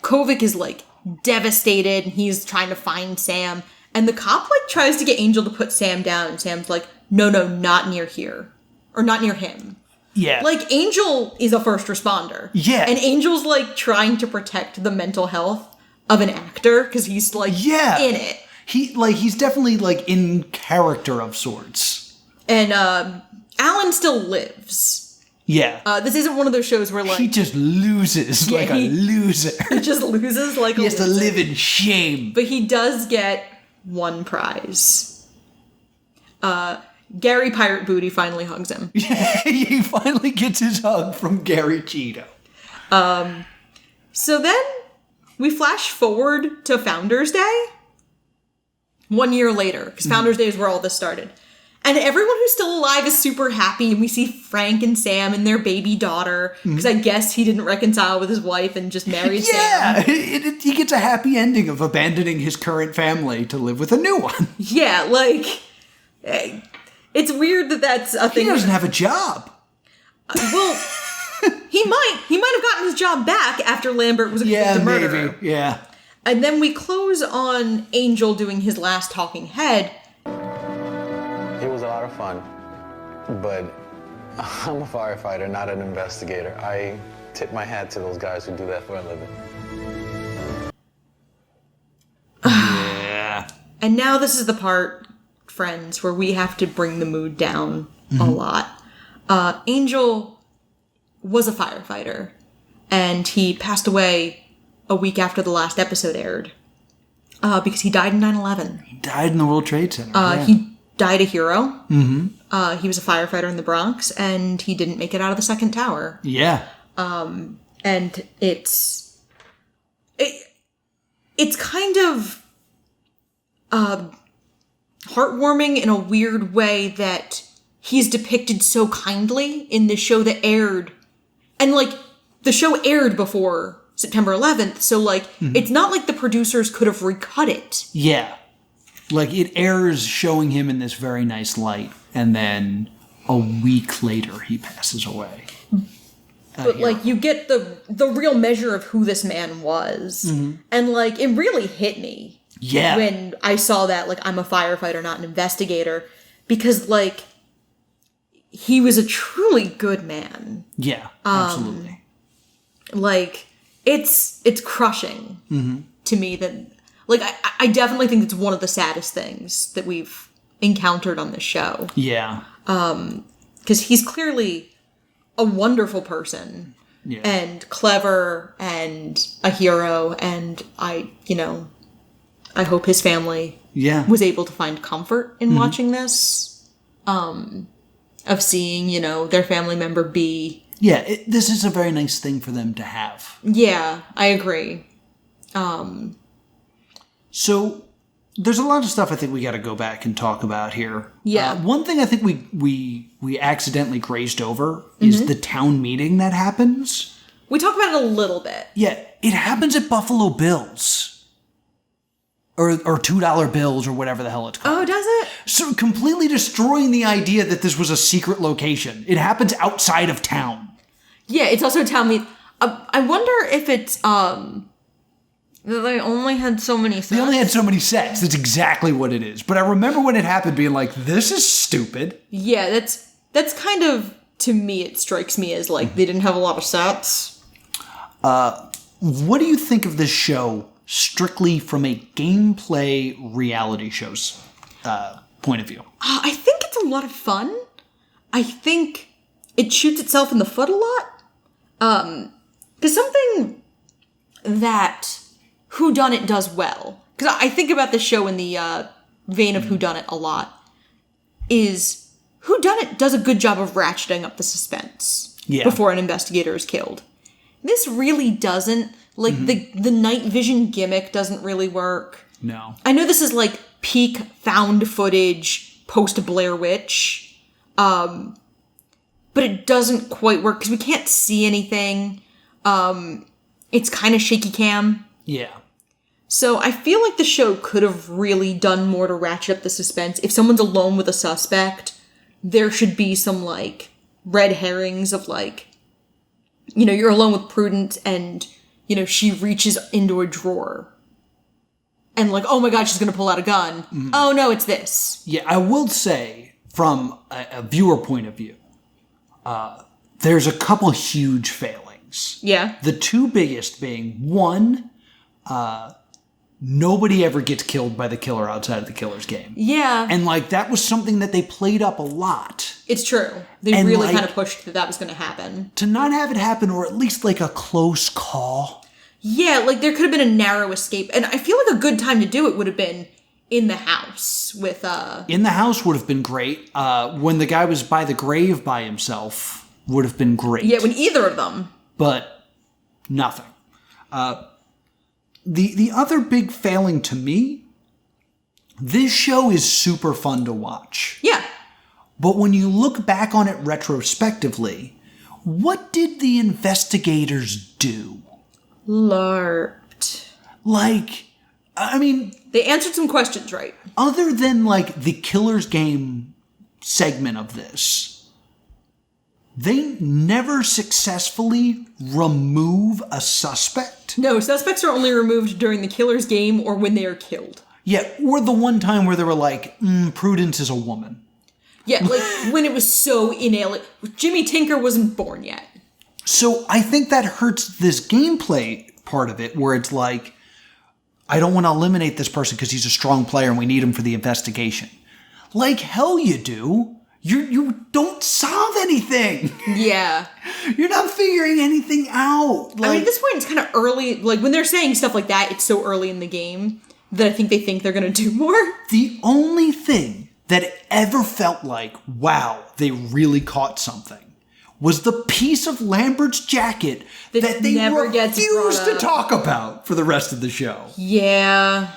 Kovic is like devastated and he's trying to find Sam. And the cop like tries to get Angel to put Sam down and Sam's like, no, not near here. Or not near him. Yeah. Like Angel is a first responder. Yeah. And Angel's like trying to protect the mental health of an actor because he's like in it. He's definitely like in character of sorts. And Alan still lives. Yeah. This isn't one of those shows where like... He just loses like a loser. He just loses like a loser. He has to live in shame. But he does get one prize. Gary Pirate Booty finally hugs him. Yeah, he finally gets his hug from Gary Cheeto. So then we flash forward to Founders Day. 1 year later, because Founders Day is where all this started. And everyone who's still alive is super happy, and we see Frank and Sam and their baby daughter, because I guess he didn't reconcile with his wife and just married Sam. Yeah, he gets a happy ending of abandoning his current family to live with a new one. Yeah, like, it's weird that that's a thing. He doesn't have a job. Well, he might have gotten his job back after Lambert was a murderer. Maybe, yeah. And then we close on Angel doing his last talking head. It was a lot of fun, but I'm a firefighter, not an investigator. I tip my hat to those guys who do that for a living. Yeah. And now this is the part, friends, where we have to bring the mood down a lot. Angel was a firefighter, and he passed away a week after the last episode aired. Because he died in 9/11. He died in the World Trade Center. He died a hero. Mm-hmm. He was a firefighter in the Bronx, and he didn't make it out of the second tower. Yeah. And it's kind of heartwarming in a weird way that he's depicted so kindly in the show that aired. And, like, the show aired before September 11th, so, like, it's not like the producers could have recut it. Yeah. Like, it airs showing him in this very nice light, and then a week later he passes away. But, like, you get the real measure of who this man was. And, like, it really hit me. Yeah. When I saw that, like, I'm a firefighter, not an investigator. Because, like, he was a truly good man. Yeah, absolutely. Like, it's crushing to me that, like, I definitely think it's one of the saddest things that we've encountered on this show. Yeah. Because he's clearly a wonderful person. Yeah. And clever and a hero, and I hope his family was able to find comfort in watching this. Of seeing, their family member be... Yeah, this is a very nice thing for them to have. Yeah, I agree. So, there's a lot of stuff I think we got to go back and talk about here. Yeah. One thing I think we accidentally grazed over is the town meeting that happens. We talked about it a little bit. Yeah, it happens at Buffalo Bills. Or $2 bills or whatever the hell it's called. Oh, does it? So completely destroying the idea that this was a secret location. It happens outside of town. Yeah, it's also a town meet. I wonder if it's that they only had so many sets. They only had so many sets. That's exactly what it is. But I remember when it happened being like, this is stupid. Yeah, that's kind of, to me, it strikes me as like they didn't have a lot of sets. What do you think of this show strictly from a gameplay reality show's point of view? I think it's a lot of fun. I think it shoots itself in the foot a lot. Because something that Whodunit does well, because I think about the show in the vein of Whodunit a lot, is Whodunit does a good job of ratcheting up the suspense before an investigator is killed. This really doesn't. Like, the night vision gimmick doesn't really work. No. I know this is, like, peak found footage post-Blair Witch, but it doesn't quite work, because we can't see anything. It's kind of shaky cam. Yeah. So I feel like the show could have really done more to ratchet up the suspense. If someone's alone with a suspect, there should be some, like, red herrings of, like, you're alone with Prudence, and... she reaches into a drawer. And like, oh my god, she's gonna pull out a gun. Oh no, it's this. Yeah, I will say, from a viewer point of view, there's a couple huge failings. Yeah. The two biggest being, one, nobody ever gets killed by the killer outside of the killer's game. Yeah. And like, that was something that they played up a lot. It's true. They really kind of pushed that was gonna happen. To not have it happen, or at least like a close call. Yeah, like there could have been a narrow escape. And I feel like a good time to do it would have been in the house with In the house would have been great. When the guy was by the grave by himself would have been great. Yeah, when either of them. But nothing. The other big failing to me, this show is super fun to watch. Yeah. But when you look back on it retrospectively, what did the investigators do? LARPed. Like, I mean... They answered some questions, right? Other than, like, the killer's game segment of this, they never successfully remove a suspect. No, suspects are only removed during the killer's game or when they are killed. Yeah, or the one time where they were like, Prudence is a woman. Yeah, like, when it was so inalienable. Jimmy Tinker wasn't born yet. So I think that hurts this gameplay part of it, where it's like, I don't want to eliminate this person because he's a strong player and we need him for the investigation. Like, hell you do. You don't solve anything. Yeah. You're not figuring anything out. Like, I mean, at this point, it's kind of early. Like, when they're saying stuff like that, it's so early in the game that I think they think they're going to do more. The only thing that it ever felt like, wow, they really caught something, was the piece of Lambert's jacket that they never refused to talk about for the rest of the show. Yeah.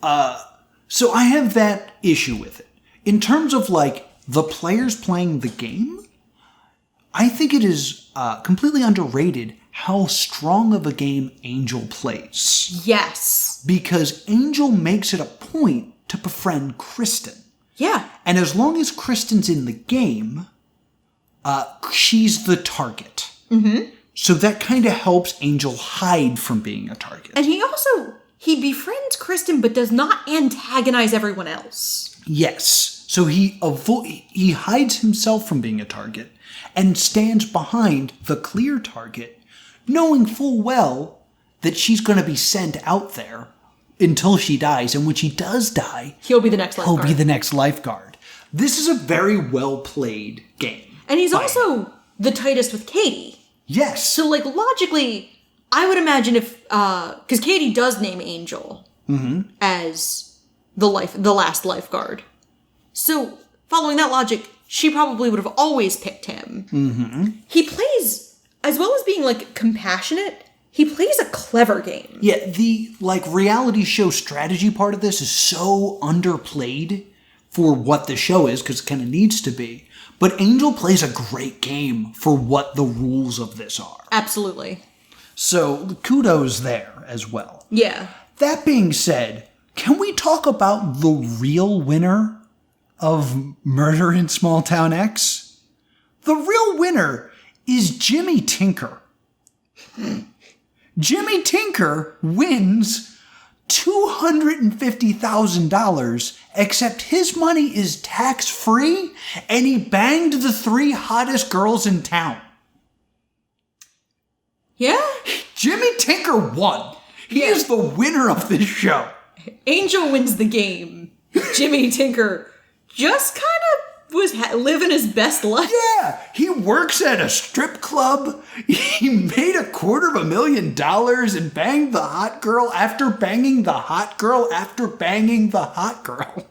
So I have that issue with it. In terms of, like, the players playing the game, I think it is completely underrated how strong of a game Angel plays. Yes. Because Angel makes it a point to befriend Kristin. Yeah. And as long as Kristin's in the game, she's the target. Mm-hmm. So that kind of helps Angel hide from being a target. And he befriends Kristin, but does not antagonize everyone else. Yes. So he hides himself from being a target and stands behind the clear target, knowing full well that she's going to be sent out there until she dies. And when she does die, he'll be the next lifeguard. This is a very well played game. And he's also the tightest with Katie. Yes. So, like, logically, I would imagine if, because Katie does name Angel as the last lifeguard. So, following that logic, she probably would have always picked him. Mm-hmm. He plays, as well as being, like, compassionate, he plays a clever game. Yeah, the, like, reality show strategy part of this is so underplayed for what the show is, because it kind of needs to be. But Angel plays a great game for what the rules of this are. Absolutely. So, kudos there as well. Yeah. That being said, can we talk about the real winner of Murder in Small Town X? The real winner is Jimmy Tinker. Jimmy Tinker wins $250,000, except his money is tax-free, and he banged the 3 hottest girls in town. Yeah? Jimmy Tinker won. He is the winner of this show. Angel wins the game. Jimmy Tinker just kind of was living his best life. Yeah, he works at a strip club. He made $250,000 and banged the hot girl after banging the hot girl after banging the hot girl.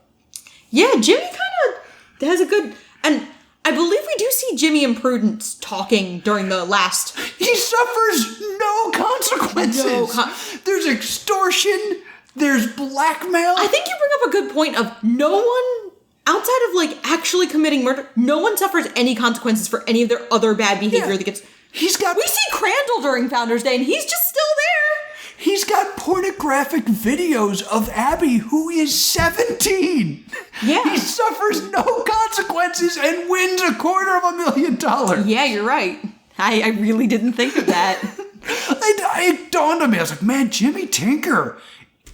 Yeah, Jimmy kind of has a good... And I believe we do see Jimmy and Prudence talking during the last... He suffers no consequences. There's extortion. There's blackmail. I think you bring up a good point of no one... Outside of, like, actually committing murder, no one suffers any consequences for any of their other bad behavior that gets... We see Crandall during Founders Day, and he's just still there! He's got pornographic videos of Abby, who is 17! Yeah. He suffers no consequences and wins $250,000! Yeah, you're right. I really didn't think of that. It dawned on me. I was like, man, Jimmy Tinker,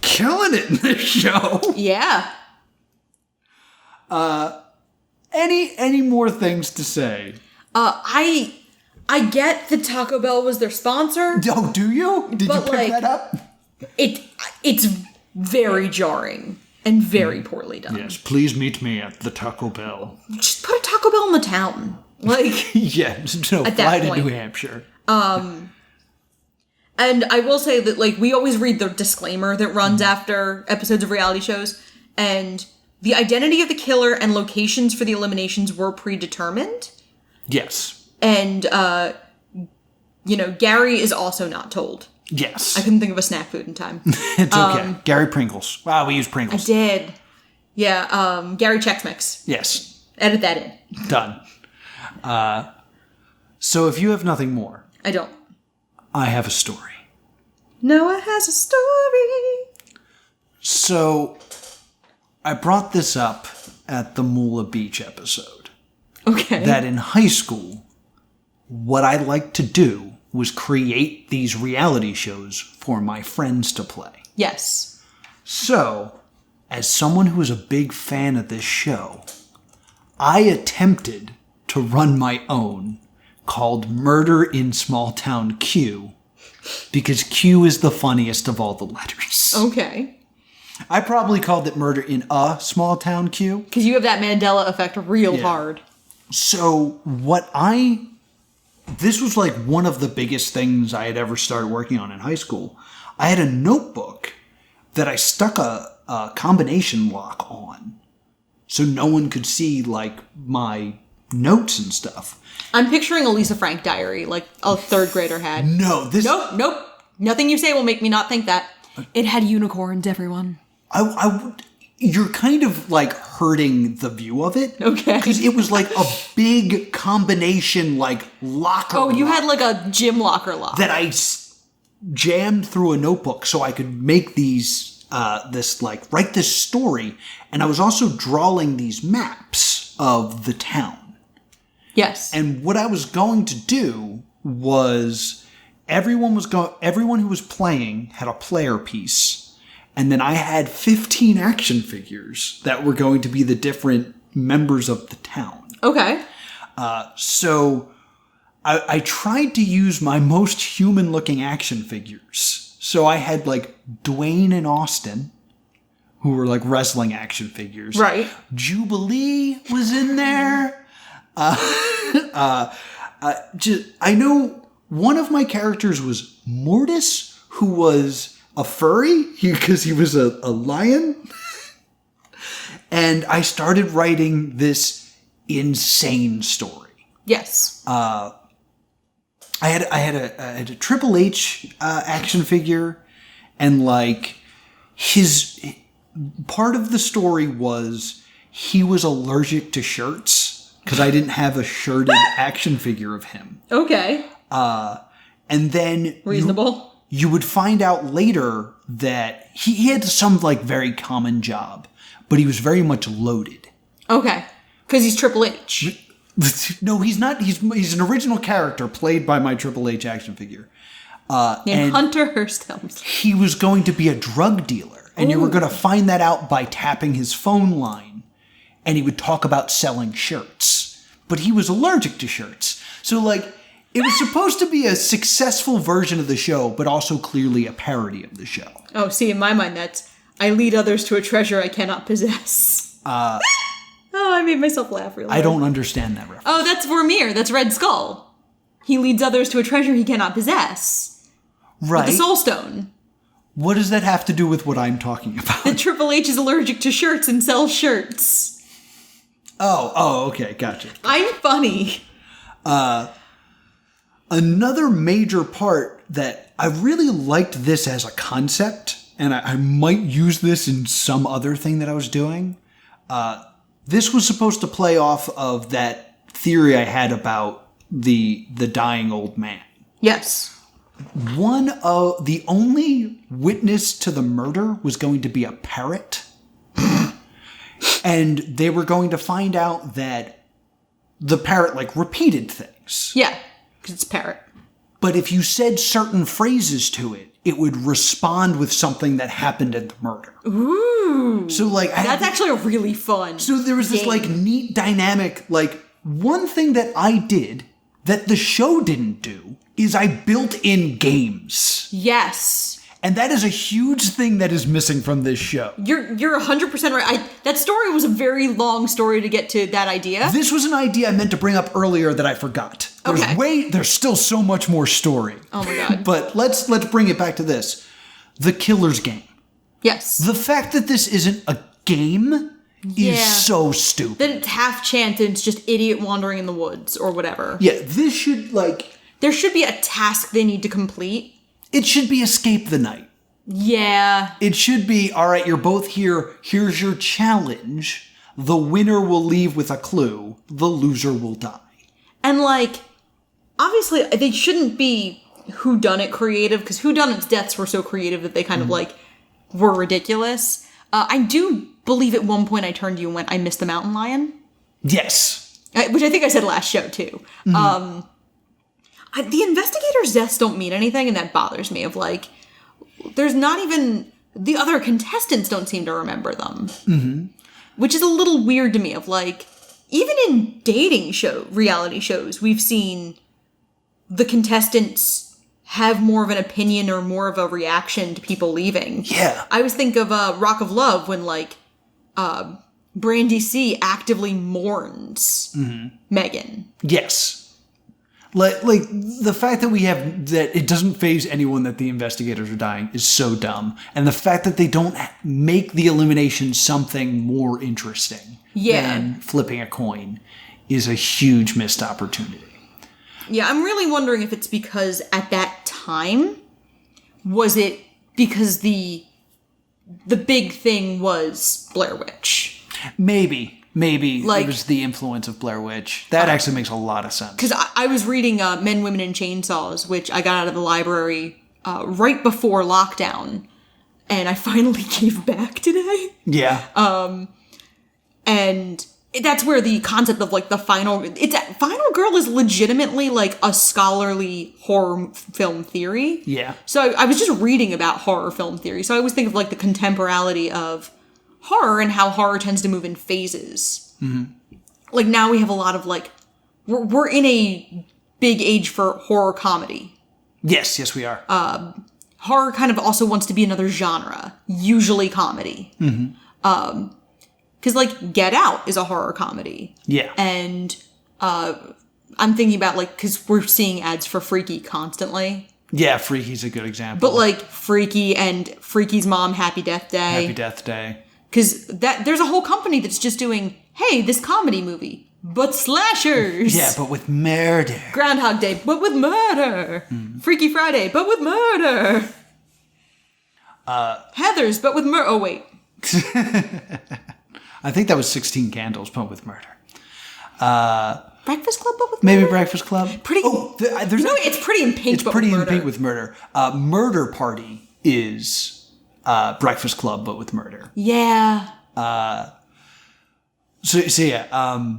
killing it in this show! Yeah. Any more things to say? I get that Taco Bell was their sponsor. Oh, do you? Did you pick that up? It's very jarring and very poorly done. Yes, please meet me at the Taco Bell. Just put a Taco Bell in the town. Like, yeah, so fly to New Hampshire. And I will say that, like, we always read the disclaimer that runs after episodes of reality shows, and the identity of the killer and locations for the eliminations were predetermined. Yes. And, Gary is also not told. Yes. I couldn't think of a snack food in time. It's okay. Gary Pringles. Wow, we use Pringles. I did. Yeah, Gary Chex Mix. Yes. Edit that in. Done. So if you have nothing more... I don't. I have a story. Noah has a story. So... I brought this up at the Moolah Beach episode. Okay. That in high school, what I liked to do was create these reality shows for my friends to play. Yes. So, as someone who is a big fan of this show, I attempted to run my own called Murder in Small Town Q, because Q is the funniest of all the letters. Okay. I probably called it Murder in a Small Town Q. Because you have that Mandela effect real hard. So this was like one of the biggest things I had ever started working on in high school. I had a notebook that I stuck a combination lock on so no one could see, like, my notes and stuff. I'm picturing a Lisa Frank diary, like a third grader had. No, this... Nope. Nothing you say will make me not think that. It had unicorns, everyone. You're kind of, like, hurting the view of it. Okay. Because it was, like, a big combination, like, locker Oh, you lock had, like, a gym locker lock. that I jammed through a notebook so I could make these, write this story. And I was also drawing these maps of the town. Yes. And what I was going to do was everyone who was playing had a player piece. And then I had 15 action figures that were going to be the different members of the town. Okay. So I tried to use my most human-looking action figures. So I had, like, Dwayne and Austin, who were, like, wrestling action figures. Right. Jubilee was in there. I know one of my characters was Mortis, who was a furry, because he was a lion. And I started writing this insane story. Yes. I had a Triple H action figure, and, like, his part of the story was he was allergic to shirts because I didn't have a shirted action figure of him. Okay. And then reasonable. You would find out later that he had some, like, very common job, but he was very much loaded. Okay. Because he's Triple H. No, he's not. He's an original character played by my Triple H action figure. Named Hunter Hurst. He was going to be a drug dealer, and you were going to find that out by tapping his phone line, and he would talk about selling shirts. But he was allergic to shirts. So, like, it was supposed to be a successful version of the show, but also clearly a parody of the show. Oh, see, in my mind, that's, I lead others to a treasure I cannot possess. Oh, I made myself laugh really hard. I don't understand that reference. Oh, that's Vormir. That's Red Skull. He leads others to a treasure he cannot possess. Right. With the Soul Stone. What does that have to do with what I'm talking about? That Triple H is allergic to shirts and sells shirts. Oh, okay, gotcha. I'm funny. Another major part that I really liked this as a concept, and I might use this in some other thing that I was doing. This was supposed to play off of that theory I had about the dying old man. Yes. The only witness to the murder was going to be a parrot. And they were going to find out that the parrot, like, repeated things. Yeah, because it's parrot. But if you said certain phrases to it, it would respond with something that happened at the murder. Ooh. So, like, that's actually a really fun So there was this, game. like, neat dynamic. Like, one thing that I did that the show didn't do is I built in games. Yes. And that is a huge thing that is missing from this show. You're 100% right. That story was a very long story to get to that idea. This was an idea I meant to bring up earlier that I forgot. There's still so much more story. Oh my god. But let's bring it back to this. The Killer's Game. Yes. The fact that this isn't a game is so stupid. That it's half chance and it's just idiot wandering in the woods or whatever. Yeah, this should, like... There should be a task they need to complete. It should be escape the night. Yeah. It should be, all right, you're both here. Here's your challenge. The winner will leave with a clue. The loser will die. And, like, obviously, they shouldn't be whodunit creative, because whodunit's deaths were so creative that they kind of, like, were ridiculous. I do believe at one point I turned to you and went, I missed the mountain lion. Yes. Which I think I said last show, too. Mm-hmm. The investigators' deaths don't mean anything, and that bothers me, of, like, there's not even... The other contestants don't seem to remember them. Mm-hmm. Which is a little weird to me, of, like... Even in dating reality shows, we've seen the contestants have more of an opinion or more of a reaction to people leaving. Yeah. I always think of Rock of Love when, like, Brandy C actively mourns Megan. Yes. Like the fact that that it doesn't faze anyone that the investigators are dying is so dumb. And the fact that they don't make the elimination something more interesting than flipping a coin is a huge missed opportunity. Yeah, I'm really wondering if it's because at that time, was it because the big thing was Blair Witch? Maybe like, it was the influence of Blair Witch. That actually makes a lot of sense. Because I was reading Men, Women, and Chainsaws, which I got out of the library right before lockdown, and I finally gave back today. Yeah. And that's where the concept of like the final girl is legitimately like a scholarly horror film theory. Yeah. So I was just reading about horror film theory. So I always think of like the contemporality of horror and how horror tends to move in phases. Mm-hmm. Like now we have a lot of like, we're in a big age for horror comedy. Yes, we are. Horror kind of also wants to be another genre, usually comedy. Mm-hmm. Because like Get Out is a horror comedy. Yeah. And I'm thinking about like, because we're seeing ads for Freaky constantly. Yeah, Freaky's a good example. But like Freaky and Freaky's mom, Happy Death Day. Happy Death Day. Because there's a whole company that's just doing, hey, this comedy movie, but slashers. Yeah, but with murder. Groundhog Day, but with murder. Freaky Friday, but with murder. Heathers, but with murder. Oh, wait. I think that was 16 Candles, but with murder. Breakfast Club, but with murder? Maybe Breakfast Club. It's Pretty in Pink, it's but Pretty with in murder. Pink with murder. Murder Party is Breakfast Club, but with murder. Yeah. So yeah.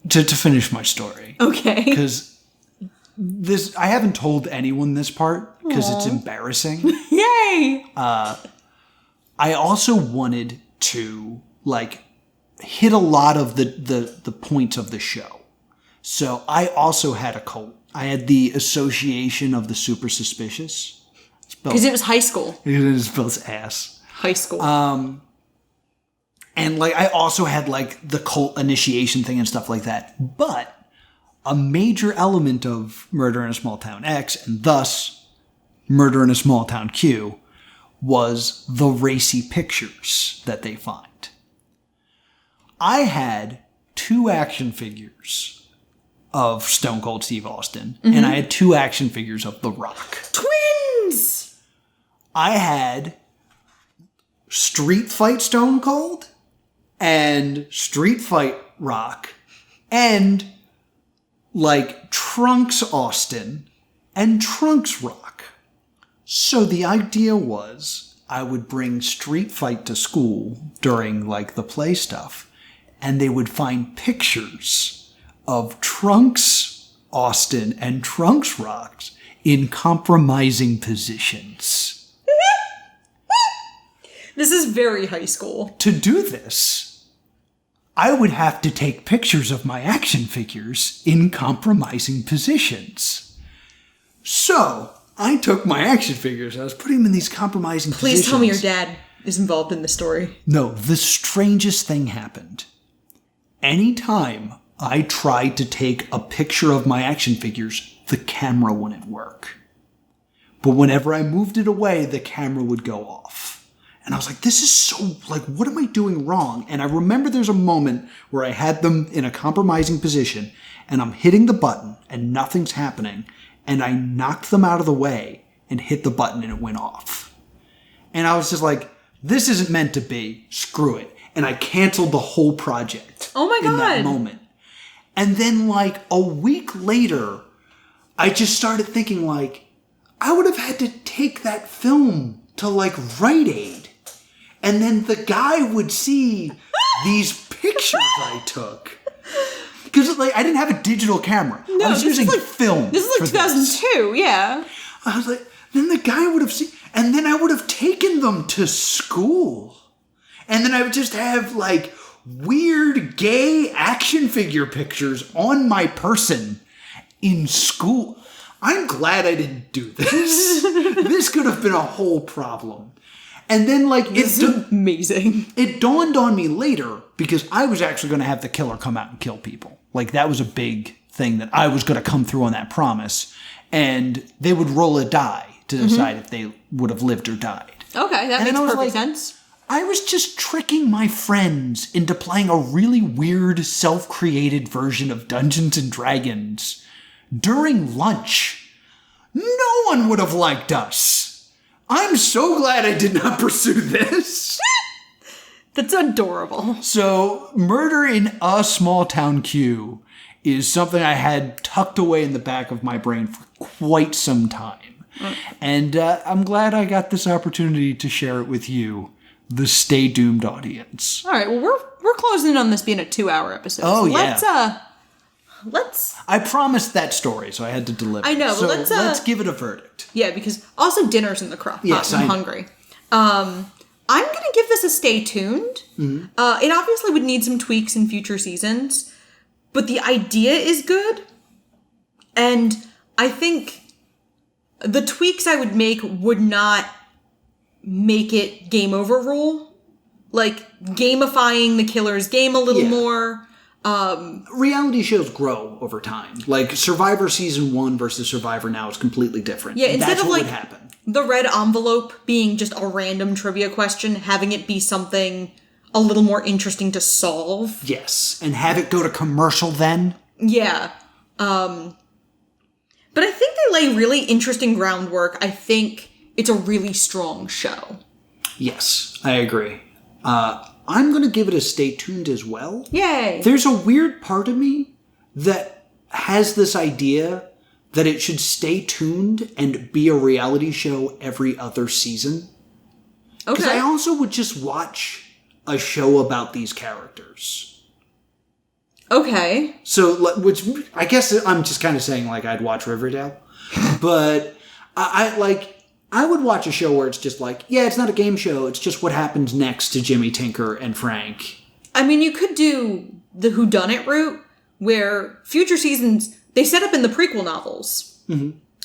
To finish my story. Okay. Because I haven't told anyone this part because it's embarrassing. Yay! I also wanted to like hit a lot of the points of the show. So I also had a cult. I had the Association of the Super Suspicious. Because it was high school. It spells ass. High school. And like I also had like the cult initiation thing and stuff like that. But a major element of Murder in a Small Town X, and thus Murder in a Small Town Q, was the racy pictures that they find. I had 2 action figures of Stone Cold Steve Austin, and I had 2 action figures of The Rock. Twins! I had Street Fight Stone Cold and Street Fight Rock and like Trunks Austin and Trunks Rock. So the idea was I would bring Street Fight to school during like the play stuff, and they would find pictures of Trunks Austin and Trunks Rocks in compromising positions. This is very high school. To do this, I would have to take pictures of my action figures in compromising positions. So, I took my action figures, I was putting them in these compromising positions. Please tell me your dad is involved in the story. No, the strangest thing happened. Anytime I tried to take a picture of my action figures, the camera wouldn't work. But whenever I moved it away, the camera would go off. And I was like, this is so, like, what am I doing wrong? And I remember there's a moment where I had them in a compromising position, and I'm hitting the button, and nothing's happening, and I knocked them out of the way and hit the button, and it went off. And I was just like, this isn't meant to be. Screw it. And I canceled the whole project. Oh my God. In that moment. And then, like, a week later, I just started thinking, like, I would have had to take that film to, like, Rite Aid. And then the guy would see these pictures I took. Because, like, I didn't have a digital camera. No, I was using film. This is like 2002, yeah. I was like, then the guy would have seen, and then I would have taken them to school. And then I would just have, like, weird gay action figure pictures on my person in school. I'm glad I didn't do this. This could have been a whole problem. And then, like, it's amazing. It dawned on me later because I was actually going to have the killer come out and kill people. Like, that was a big thing that I was going to come through on that promise. And they would roll a die to decide if they would have lived or died. Okay, that makes perfect sense. I was just tricking my friends into playing a really weird, self-created version of Dungeons & Dragons during lunch. No one would have liked us. I'm so glad I did not pursue this. That's adorable. So, Murder in a Small Town Q is something I had tucked away in the back of my brain for quite some time. And I'm glad I got this opportunity to share it with you, the Stay Doomed audience. All right, well, we're closing in on this being a 2-hour episode. Oh, so yeah. Let's... I promised that story, so I had to deliver. I know, but so let's give it a verdict. Yeah, because also dinner's in the crock pot. Yes, I'm hungry. I'm going to give this a stay tuned. Mm-hmm. It obviously would need some tweaks in future seasons, but the idea is good. And I think the tweaks I would make would not make it game over rule. Like, gamifying the killer's game a little more. Reality shows grow over time. Like, Survivor Season 1 versus Survivor Now is completely different. Yeah, instead That's of, what like, would happen. The red envelope being just a random trivia question, having it be something a little more interesting to solve. Yes, and have it go to commercial then. Yeah. But I think they lay really interesting groundwork. I think it's a really strong show. Yes, I agree. I'm going to give it a stay tuned as well. Yay! There's a weird part of me that has this idea that it should stay tuned and be a reality show every other season. Because I also would just watch a show about these characters. Okay. So, which I guess I'm just kind of saying, like, I'd watch Riverdale. But I would watch a show where it's just like, yeah, it's not a game show. It's just what happens next to Jimmy, Tinker, and Frank. I mean, you could do the whodunit route, where future seasons, they set up in the prequel novels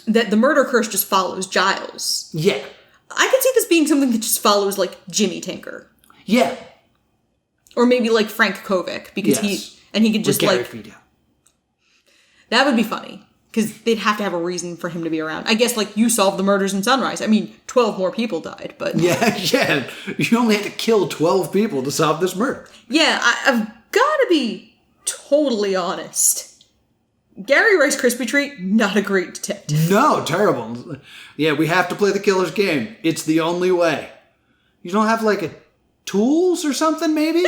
that the murder curse just follows Giles. Yeah. I could see this being something that just follows, like, Jimmy Tinker. Yeah. Or maybe, like, Frank Kovic, because he could just, Gary like... Fiedel. That would be funny. Because they'd have to have a reason for him to be around. I guess, like, you solved the murders in Sunrise. I mean, 12 more people died, but... Yeah. You only had to kill 12 people to solve this murder. Yeah, I've got to be totally honest. Gary Rice Krispie Treat, not a great detective. No, terrible. Yeah, we have to play the killer's game. It's the only way. You don't have, like, tools or something, maybe?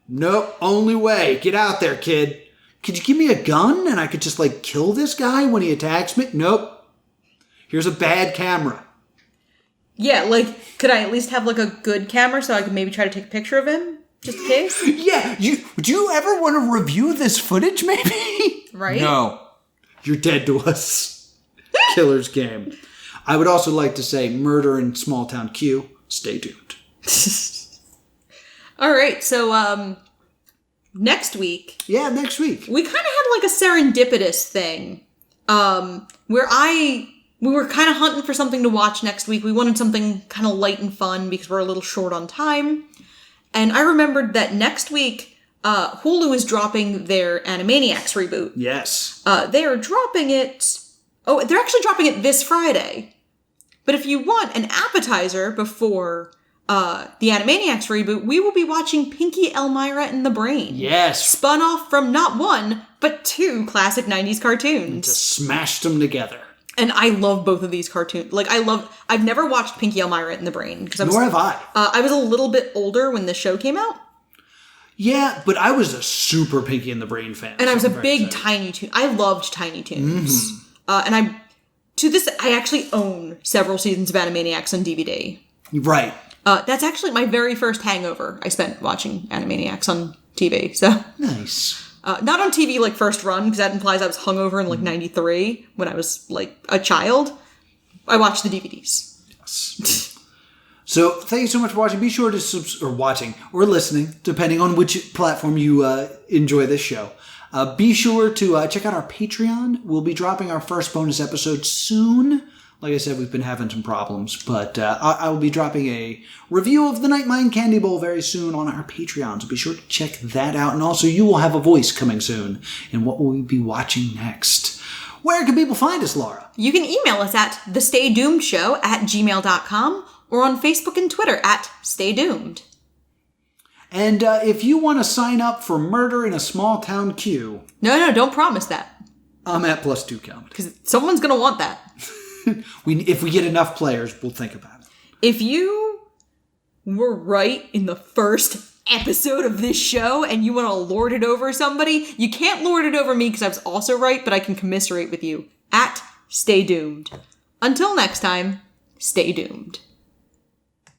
Nope, only way. Get out there, kid. Could you give me a gun and I could just, like, kill this guy when he attacks me? Nope. Here's a bad camera. Yeah, like, could I at least have, like, a good camera so I could maybe try to take a picture of him? Just in case? Yeah, do you ever want to review this footage, maybe? Right? No. You're dead to us. Killer's game. I would also like to say Murder in Small Town Q. Stay tuned. All right, so, next week. Yeah, next week. We kind of had like a serendipitous thing, where we were kind of hunting for something to watch next week. We wanted something kind of light and fun because we're a little short on time. And I remembered that next week, Hulu is dropping their Animaniacs reboot. Yes. They are dropping it. Oh, they're actually dropping it this Friday. But if you want an appetizer before the Animaniacs reboot, we will be watching Pinky, Elmyra, and the Brain. Yes. Spun off from not one, but 2 classic 90s cartoons. And just smashed them together. And I love both of these cartoons. Like, I've never watched Pinky, Elmyra, and the Brain. Nor have I. I was a little bit older when the show came out. Yeah, but I was a super Pinky and the Brain fan. And I was a big Tiny Toon. I loved Tiny Toons. And I actually own several seasons of Animaniacs on DVD. Right. That's actually my very first hangover I spent watching Animaniacs on TV. So nice. Not on TV like first run, because that implies I was hungover in like 93 when I was like a child. I watched the DVDs. Yes. So thank you so much for watching. Be sure to watching or listening, depending on which platform you enjoy this show. Be sure to check out our Patreon. We'll be dropping our first bonus episode soon. Like I said, we've been having some problems, but I will be dropping a review of the Night Mine Candy Bowl very soon on our Patreon, so be sure to check that out. And also, you will have a voice coming soon in what we'll be watching next. Where can people find us, Laura? You can email us at thestaydoomedshow@gmail.com or on Facebook and Twitter at Stay Doomed. And if you want to sign up for Murder in a Small Town Q... No, don't promise that. I'm at +2 count. Because someone's going to want that. If we get enough players, we'll think about it. If you were right in the first episode of this show and you want to lord it over somebody, you can't lord it over me because I was also right, but I can commiserate with you. At Stay Doomed. Until next time, stay doomed.